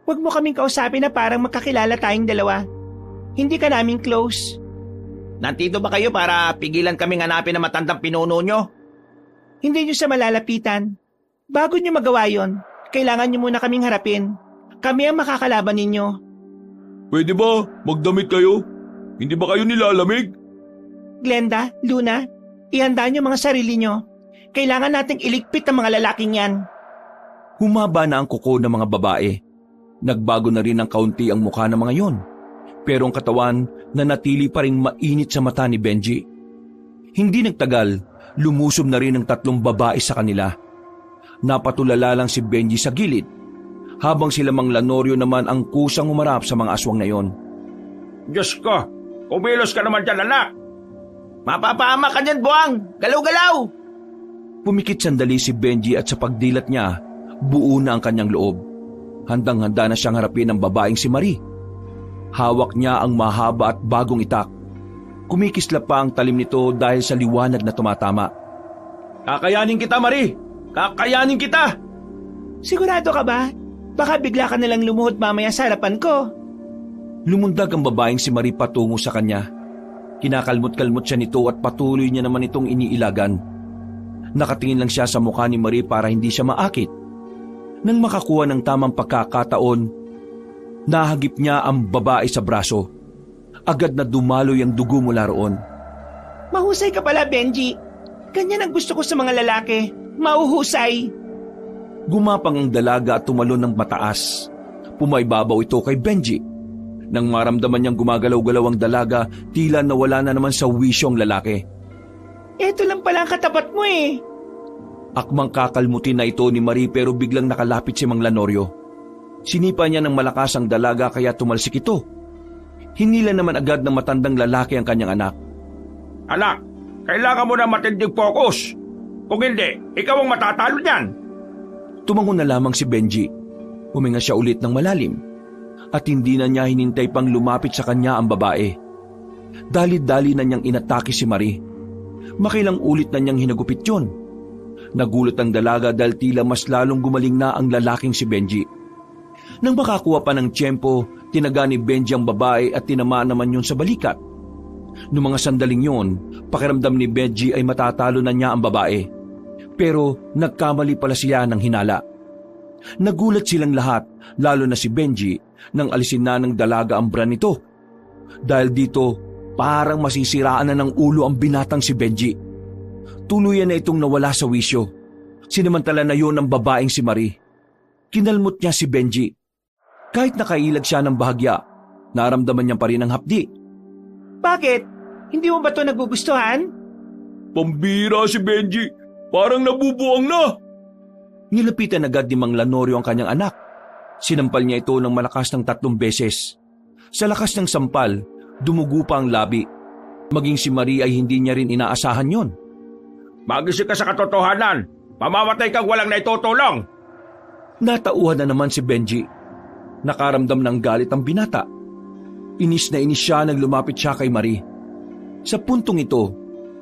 Huwag mo kaming kausapin na parang magkakilala tayong dalawa. Hindi ka namin close. Nandito ba kayo para pigilan kaming hanapin ang matandang pinuno nyo? Hindi nyo siya malalapitan. Bago nyo magawa yon, kailangan nyo muna kaming harapin. Kami ang makakalaban ninyo. Pwede ba magdamit kayo? Hindi ba kayo nilalamig? Glenda, Luna, ihanda nyo mga sarili nyo. Kailangan nating iligpit ang mga lalaking yan. Humaba na ang kuko ng mga babae. Nagbago na rin ng kaunti ang mukha ng mga yon. Pero ang katawan nanatili pa rin mainit sa mata ni Benji. Hindi nagtagal, lumusob na rin ang 3 babae sa kanila. Napatulala lang si Benji sa gilid, habang sila Mang Lanorio naman ang kusang humarap sa mga aswang na yon. Diyos ko, kumilos ka naman dyan anak. Mapapahama ka dyan, Buwang! Galaw-galaw! Pumikit sandali si Benji at sa pagdilat niya, buo na ang kanyang loob. Handang-handa na siyang harapin ang babaeng si Marie. Hawak niya ang mahaba at bagong itak. Kumikislap pa ang talim nito dahil sa liwanag na tumatama. Kakayanin kita, Marie! Kakayanin kita! Sigurado ka ba? Baka bigla ka nalang lumuhod mamaya sa harapan ko. Lumundag ang babaeng si Marie patungo sa kanya. Kinakalmot-kalmot siya nito at patuloy niya naman itong iniilagan. Nakatingin lang siya sa mukha ni Marie para hindi siya maakit. Nang makakuha ng tamang pagkakataon, nahagip niya ang babae sa braso. Agad na dumaloy ang dugo mula roon. Mahusay ka pala, Benji. Ganyan ang gusto ko sa mga lalaki. Mauhusay. Gumapang ang dalaga at tumalon ng mataas. Pumaibabaw ito kay Benji. Nang maramdaman niyang gumagalaw-galaw ang dalaga, tila nawala na naman sa wisyo ang lalaki. Ito lang pala ang katapat mo eh. Akmang kakalmutin na ito ni Marie pero biglang nakalapit si Mang Lanorio. Sinipa niya ng malakas ang dalaga kaya tumalsik ito. Hinila naman agad ng matandang lalaki ang kanyang anak. Anak, kailangan mo na matinding focus. Kung hindi, ikaw ang matatalo niyan. Tumango na lamang si Benji. Huminga siya ulit ng malalim. At hindi na niya hinintay pang lumapit sa kanya ang babae. Dali-dali na niyang inatake si Marie. Makilang ulit na niyang hinagupit yun. Nagulat ang dalaga dahil tila mas lalong gumaling na ang lalaking si Benji. Nang makakuha pa ng tiyempo, tinaga ni Benji ang babae at tinamaan naman yun sa balikat. Noong mga sandaling yun, pakiramdam ni Benji ay matatalo na niya ang babae. Pero nagkamali pala siya ng hinala. Nagulat silang lahat, lalo na si Benji, nang alisin na ng dalaga ang bra nito. Dahil dito, parang masisiraan na ng ulo ang binatang si Benji. Tuluyan na itong nawala sa wisyo. Sinamantala na yun ang babaeng si Marie. Kinalmot niya si Benji. Kahit nakailag siya ng bahagya, naramdaman niya pa rin ang hapdi. Bakit? Hindi mo ba ito nagugustuhan? Pambira si Benji. Parang nabubuang na. Nilapitan agad ni Mang Lanorio ang kanyang anak. Sinampal niya ito ng malakas ng 3 beses. Sa lakas ng sampal, dumugo pa ang labi. Maging si Marie ay hindi niya rin inaasahan yon. Magising ka sa katotohanan. Mamamatay kang walang naitutulong. Natauhan na naman si Benji. Nakaramdam ng galit ang binata. Inis na inis siya nang lumapit siya kay Marie. Sa puntong ito,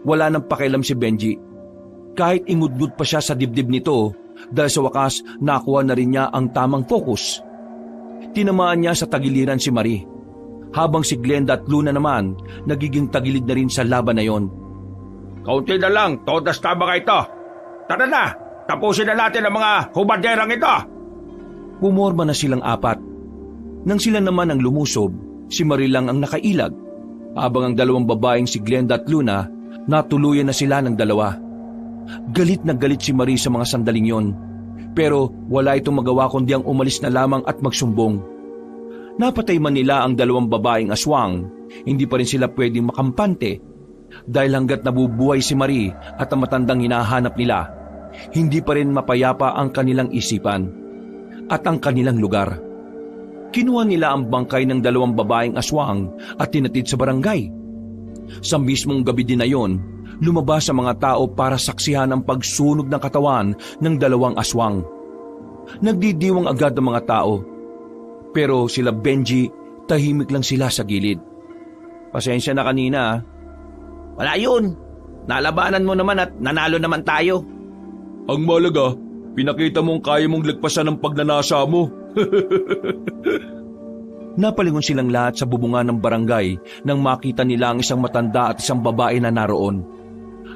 wala nang pakialam si Benji. Kahit ingudngud pa siya sa dibdib nito dahil sa wakas nakuha na rin niya ang tamang focus. Tinamaan niya sa tagiliran si Marie, habang si Glenda at Luna naman nagiging tagilid na rin sa laban na yon. Kaunti na lang, todas na mga ito. Tara na, tapusin na natin ang mga hubaderang ito. Pumorma na silang apat. Nang sila naman ang lumusob, si Marie lang ang nakailag, habang ang dalawang babaeng si Glenda at Luna natuluyan na sila ng dalawa. Galit na galit si Marie sa mga sandaling yon, pero wala itong magawa kundi ang umalis na lamang at magsumbong. Napatay man nila ang dalawang babaeng aswang, hindi pa rin sila pwedeng makampante dahil hanggat nabubuhay si Marie at ang matandang hinahanap nila, hindi pa rin mapayapa ang kanilang isipan at ang kanilang lugar. Kinuha nila ang bangkay ng dalawang babaeng aswang at tinatid sa barangay. Sa mismong gabi din na yon, lumabas ang mga tao para saksihan ang pagsunog ng katawan ng dalawang aswang. Nagdidiwang agad ang mga tao, pero sila Benji, tahimik lang sila sa gilid. Pasensya na kanina. Wala yun. Nalabanan mo naman at nanalo naman tayo. Ang malaga, pinakita mong kaya mong lagpasan ng pagnanasa mo. Napalingon silang lahat sa bubungan ng barangay nang makita nila ang isang matanda at isang babae na naroon.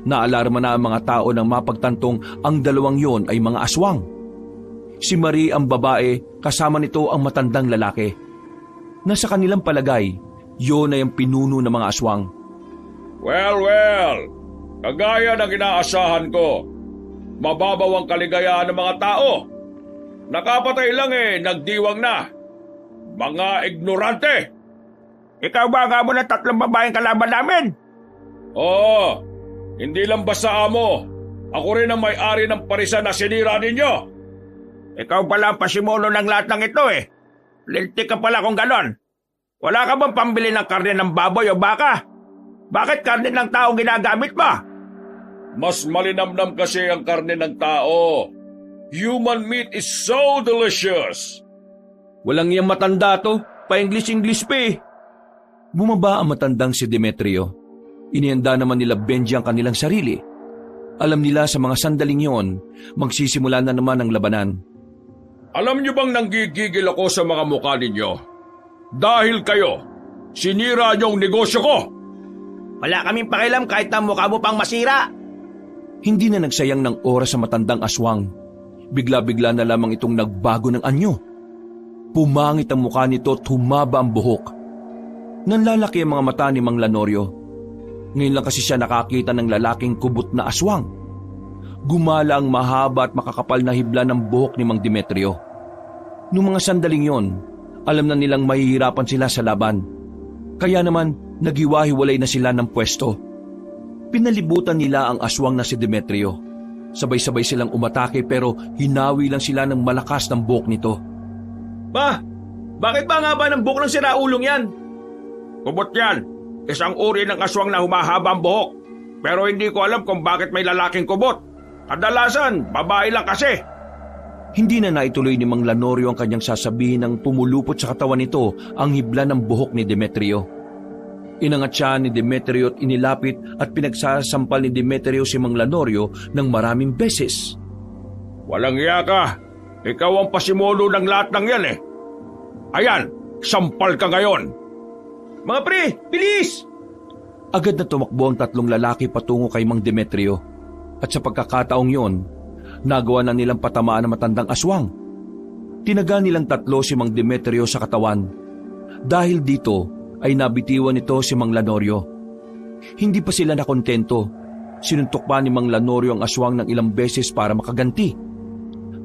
Naalarma na ang mga tao nang mapagtantong ang dalawang yon ay mga aswang. Si Marie ang babae, kasama nito ang matandang lalaki. Nasa kanilang palagay, yon ay ang pinuno ng mga aswang. Well, kagaya ng inaasahan ko, mababaw ang kaligayahan ng mga tao. Nakapatay lang nagdiwang na. Mga ignorante! Ikaw ba ang amo ng 3 babaeng kalaban namin? Oo, hindi lang basta amo. Ako rin ang may-ari ng parisan na sinira ninyo. Ikaw pala ang pasimulo ng lahat ng ito Lintik ka pala kung ganon. Wala ka bang pambili ng karne ng baboy o baka? Bakit karne ng taong ginagamit mo? Mas malinamnam kasi ang karne ng tao. Human meat is so delicious. Walang iyang matanda to, pa-English pa eh. Bumaba ang matandang si Demetrio. Inihanda naman nila Benji ang kanilang sarili. Alam nila sa mga sandaling yon, magsisimula na naman ang labanan. Alam niyo bang nanggigigil ako sa mga mukha ninyo? Dahil kayo, sinira niyo ang negosyo ko. Wala kaming pakialam kahit na mukha mo pang masira. Hindi na nagsayang ng oras sa matandang aswang. Bigla-bigla na lamang itong nagbago ng anyo. Pumangit ang mukha nito at humaba ang buhok. Nanlalaki ang mga mata ni Mang Lanorio. Ngayon lang kasi siya nakakita ng lalaking kubot na aswang. Gumala ang mahaba at makakapal na hibla ng buhok ni Mang Demetrio. Noong mga sandaling yon, alam na nilang mahihirapan sila sa laban. Kaya naman, naghiwa-hiwalay na sila ng pwesto. Pinalibutan nila ang aswang na si Demetrio. Sabay-sabay silang umatake pero hinawi lang sila ng malakas ng buhok nito. Bakit ba nga ba ng buhok ng siraulong yan? Kubot yan. Isang uri ng aswang na humahaba ang buhok. Pero hindi ko alam kung bakit may lalaking kubot. Kadalasan, babae lang kasi. Hindi na naituloy ni Mang Lanorio ang kanyang sasabihin nang pumulupot sa katawan nito ang hibla ng buhok ni Demetrio. Inangat siya ni Demetrio at inilapit at pinagsasampal ni Demetrio si Mang Lanorio ng maraming beses. Walang iya ka. Ikaw ang pasimulo ng lahat ng yan Ayan, sampal ka ngayon. Mga pre, bilis! Agad na tumakbo ang 3 lalaki patungo kay Mang Demetrio. At sa pagkakataong yon, nagawa na nilang patamaan ang matandang aswang. Tinaga nilang 3 si Mang Demetrio sa katawan. Dahil dito ay nabitiwan nito si Mang Lanorio. Hindi pa sila nakontento. Sinuntok pa ni Mang Lanorio ang aswang ng ilang beses para makaganti.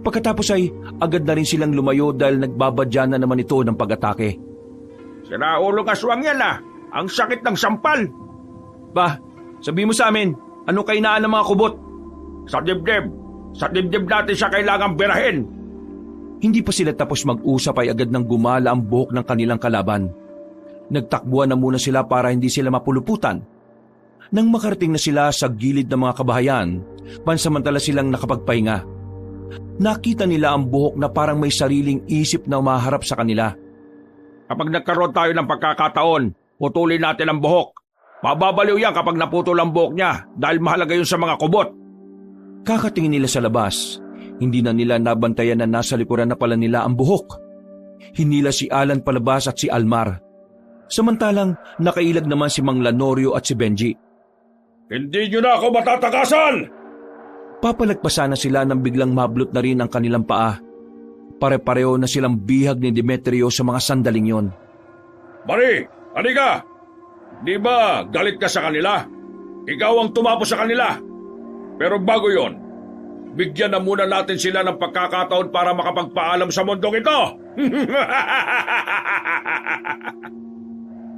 Pagkatapos ay agad na rin silang lumayo dahil nagbabadya na naman ito ng pag-atake. Siraulong aswang yan Ang sakit ng sampal. Sabi mo sa amin, ano kainaan ng mga kubot? Sa dibdib. Sa dibdib natin siya kailangang birahin. Hindi pa sila tapos mag-usap ay agad nang gumala ang buhok ng kanilang kalaban. Nagtakbuhan na muna sila para hindi sila mapuluputan. Nang makarating na sila sa gilid ng mga kabahayan, pansamantala silang nakapagpahinga. Nakita nila ang buhok na parang may sariling isip na umaharap sa kanila. Kapag nagkaroon tayo ng pagkakataon, putulin natin ang buhok Mababaliw yan kapag naputol ang buhok niya dahil mahalaga yun sa mga kubot. Kakatingin nila sa labas, hindi na nila nabantayan na nasa likuran na pala nila ang buhok. Hinila si Alan palabas at si Almar. Samantalang nakailag naman si Mang Lanorio at si Benji. Hindi nyo na ako matatakasan! Papalagpasan na sila nang biglang mablot na rin ang kanilang paa. Pare-pareho na silang bihag ni Demetrio sa mga sandaling yon. Mari, halika! Di ba galit ka sa kanila? Ikaw ang tumapos sa kanila. Pero bago yon, bigyan na muna natin sila ng pagkakataon para makapagpaalam sa mundong ito.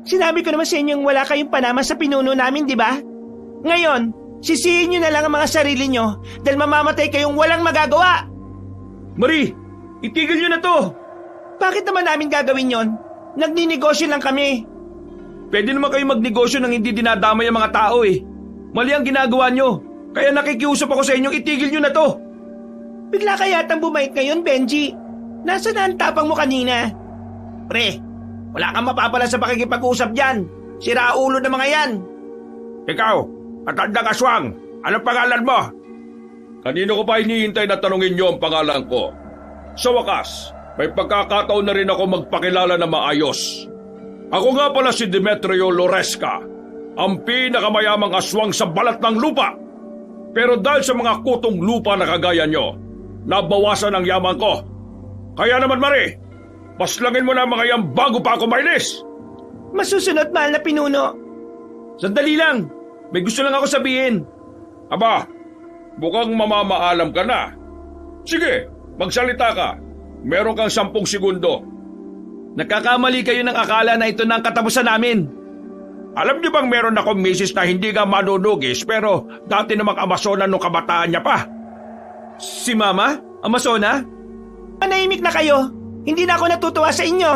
Sinabi ko naman sa inyong wala kayong panama sa pinuno namin, di ba? Ngayon, sisihin nyo na lang ang mga sarili nyo dahil mamamatay kayong walang magagawa. Marie, itigil nyo na to! Bakit naman namin gagawin yon? Nagninegosyo lang kami. Pwede naman kayo magnegosyo nang hindi dinadamay ang mga tao eh. Mali ang ginagawa nyo. Kaya nakikiusap ako sa inyong itigil nyo na to. Bigla ka yatang bumait ngayon, Benji. Nasaan na ang tapang mo kanina? Pre, wala kang mapapala sa pakikipag-usap dyan. Sira ulo ng mga yan. Ikaw, matandang aswang, anong pangalan mo? Kanino ko pa hinihintay na tanungin niyo ang pangalan ko? Sa wakas, may pagkakataon na rin ako magpakilala na maayos. Ako nga pala si Demetrio Loresca, ang pinakamayamang aswang sa balat ng lupa. Pero dahil sa mga kutong lupa na kagaya nyo, nabawasan ang yaman ko. Kaya naman, Marie, paslangin mo na mga yan bago pa ako mailis. Masusunod, mahal na pinuno. Sandali lang. May gusto lang ako sabihin. Aba, mukhang mamamaalam ka na. Sige, magsalita ka. Meron kang 10 segundo. Nagkakamali kayo ng akala na ito na ang katapusan namin. Alam niyo bang meron akong misis na hindi nga manunugis pero dati namang Amazona nung kabataan niya pa? Si Mama? Amazona? Manahimik na kayo. Hindi na ako natutuwa sa inyo.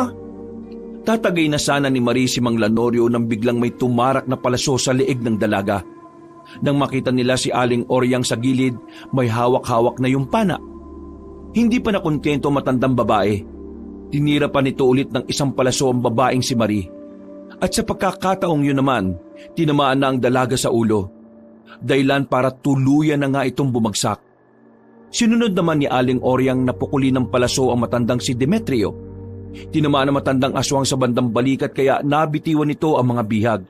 Tatagay na sana ni Marie si Mang Lanorio nang biglang may tumarak na palaso sa leeg ng dalaga. Nang makita nila si Aling Oryang sa gilid, may hawak-hawak na yung pana. Hindi pa nakontento matandang babae. Tinira pa nito ulit ng isang palaso ang babaeng si Marie. At sa pagkakataong yun naman, tinamaan na ang dalaga sa ulo. Dahilan para tuluyan na nga itong bumagsak. Sinunod naman ni Aling Oryang na pukuli ng palaso ang matandang si Demetrio. Tinamaan ang matandang aswang sa bandang balikat kaya nabitiwan nito ang mga bihag.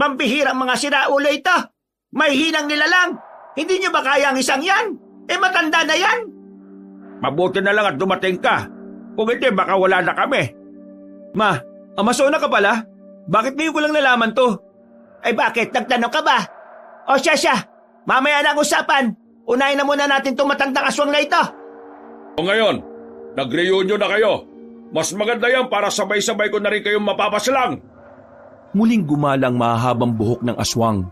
Mambihirang mga siraulo ito. May hinang nila lang. Hindi nyo ba kaya ang isang yan? Matanda na yan. Mabuti na lang at dumating ka. Kung hindi, baka wala na kami. Ma, Amazona ka pala? Bakit ngayon ko lang nalaman to? Bakit? Nagtanong ka ba? O siya, mamaya na ang usapan. Unahin na muna natin itong matandang aswang na ito. O ngayon, nag-reunion na kayo. Mas maganda yan para sabay-sabay ko na rin kayong mapapaslang. Muling gumalang mahahabang buhok ng aswang.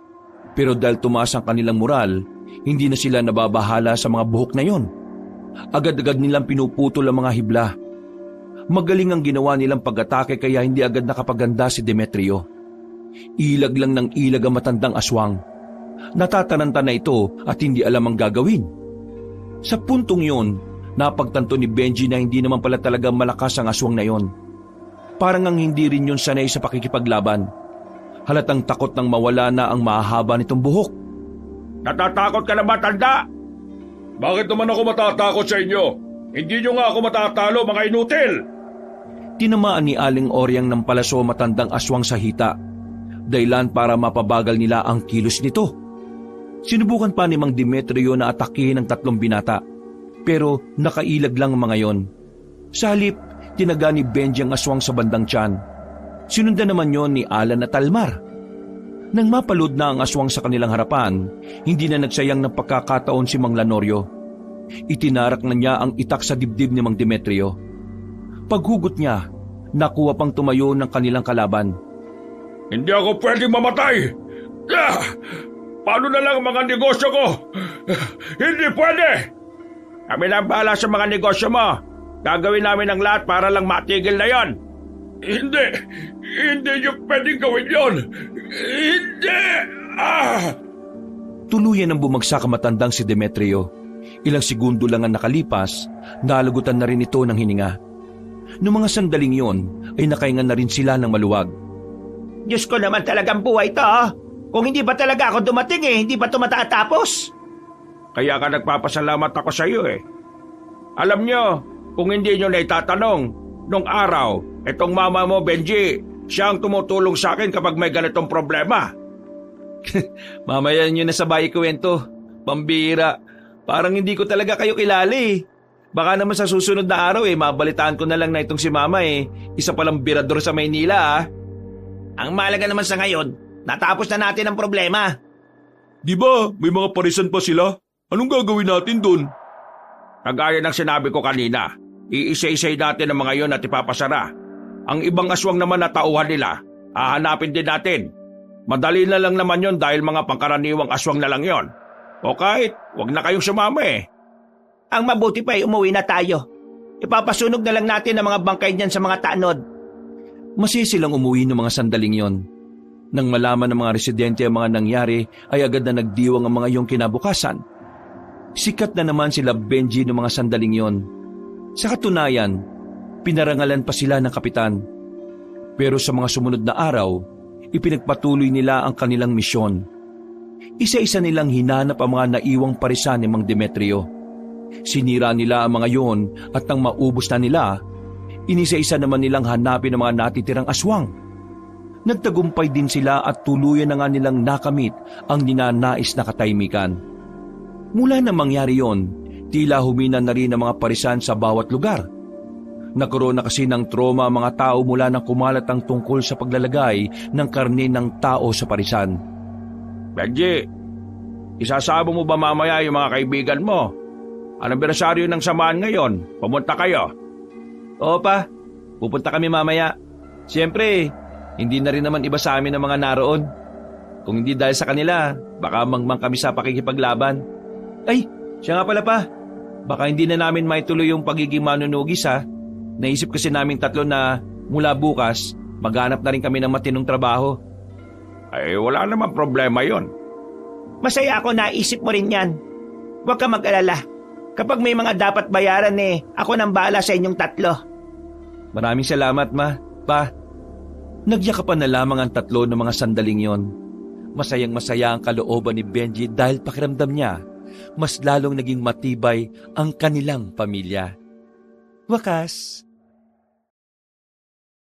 Pero dahil tumaas ang kanilang moral, hindi na sila nababahala sa mga buhok na yon. Agad-agad nilang pinuputol ang mga hibla. Magaling ang ginawa nilang pag-atake kaya hindi agad nakapaganda si Demetrio. Ilag lang ng ilag ang matandang aswang. Natataranta na ito at hindi alam ang gagawin. Sa puntong yon, napagtanto ni Benji na hindi naman pala talaga malakas ang aswang na yon. Parang ang hindi rin yun sanay sa pakikipaglaban. Halatang takot nang mawala na ang mahahaba nitong buhok. Natatakot ka na ba, tanda? Bakit naman ako matatakot sa inyo? Hindi nyo nga ako matatalo, mga inutil! Tinamaan ni Aling Oryang ng palaso matandang aswang sa hita. Dahilan para mapabagal nila ang kilos nito. Sinubukan pa ni Mang Demetrio na atakihin ang 3 binata. Pero nakailag lang ang mga yon. Sa halip, tinaga ni Benji ang aswang sa bandang tiyan. Sinundan naman yon ni Alan at Almar. Nang mapalood na ang aswang sa kanilang harapan, hindi na nagsayang ng pagkakataon si Mang Lanorio. Itinarak na niya ang itak sa dibdib ni Mang Demetrio. Paghugot niya, nakuha pang tumayo ng kanilang kalaban. Hindi ako pwedeng mamatay! Paano na lang ang mga negosyo ko? Hindi pwede! Kami lang bahala sa mga negosyo mo. Gagawin namin ang lahat para lang matigil na yon. Hindi nyo pwedeng gawin yon. Hindi! Tuluyan ang bumagsak ang matandang si Demetrio. Ilang segundo lang ang nakalipas, nalagutan na rin ito ng hininga. Noong mga sandaling yon, ay nakahinga na rin sila ng maluwag. Diyos ko naman talagang buhay to. Kung hindi ba talaga ako dumating hindi ba ito matatapos? Kaya ka nagpapasalamat ako sa iyo eh. Alam nyo, kung hindi nyo na itatanong, nung araw, itong mama mo, Benji, siya ang tumutulong sa akin kapag may ganitong problema. Mamaya nyo na sabay kwento. Pambira. Parang hindi ko talaga kayo kilala eh. Baka naman sa susunod na araw mabalitaan ko na lang na itong si Mama isa palang birador sa Maynila ah. Ang mahalaga naman sa ngayon, natapos na natin ang problema. Di ba may mga parisan pa sila? Anong gagawin natin doon? Kagaya ng sinabi ko kanina, iisa-isay natin ang mga yon at ipapasara. Ang ibang aswang naman na tauhan nila, hahanapin din natin. Madali na lang naman yon dahil mga pangkaraniwang aswang na lang yon. O kahit, wag na kayong sumama Ang mabuti pa umuwi na tayo. Ipapasunog na lang natin ang mga bangkay niyan sa mga tanod. Masisilang umuwi ng mga sandaling yon. Nang malaman ng mga residente ang mga nangyari, ay agad na nagdiwang ang mga iyong kinabukasan. Sikat na naman sila Benji ng mga sandaling yon. Sa katunayan, pinarangalan pa sila ng kapitan. Pero sa mga sumunod na araw, ipinagpatuloy nila ang kanilang misyon. Isa-isa nilang hinanap ang mga naiwang parisan ni Mang Demetrio. Sinira nila ang mga yon at nang maubos na nila, inisa-isa naman nilang hanapin ang mga natitirang aswang. Nagtagumpay din sila at tuluyan na nga nilang nakamit ang ninanais na katahimikan. Mula na mangyari yon, tila humina na rin ang mga parisan sa bawat lugar. Nagkaroon na kasi ng trauma ang mga tao mula nang kumalat ang tungkol sa paglalagay ng karne ng tao sa parisan. Benji, isasabo mo ba mamaya yung mga kaibigan mo? Anibersaryo ng samahan ngayon, pumunta kayo. Oo pa, pupunta kami mamaya. Siyempre, hindi na rin naman iba sa amin ang mga naroon. Kung hindi dahil sa kanila, baka mangmang kami sa pakikipaglaban. Ay, siya nga pala pa. Baka hindi na namin maituloy yung pagiging manunugis ha. Naisip kasi namin tatlo na mula bukas, maghanap na rin kami ng matinong trabaho. Ay, wala namang problema yon. Masaya ako na isip mo rin yan. Huwag ka mag-alala. Kapag may mga dapat bayaran ako nang bahala sa inyong tatlo. Maraming salamat ma, pa. Nagyakapan na lamang ang tatlo ng mga sandaling yon. Masayang masaya ang kalooban ni Benji dahil pakiramdam niya, mas lalong naging matibay ang kanilang pamilya. Wakas,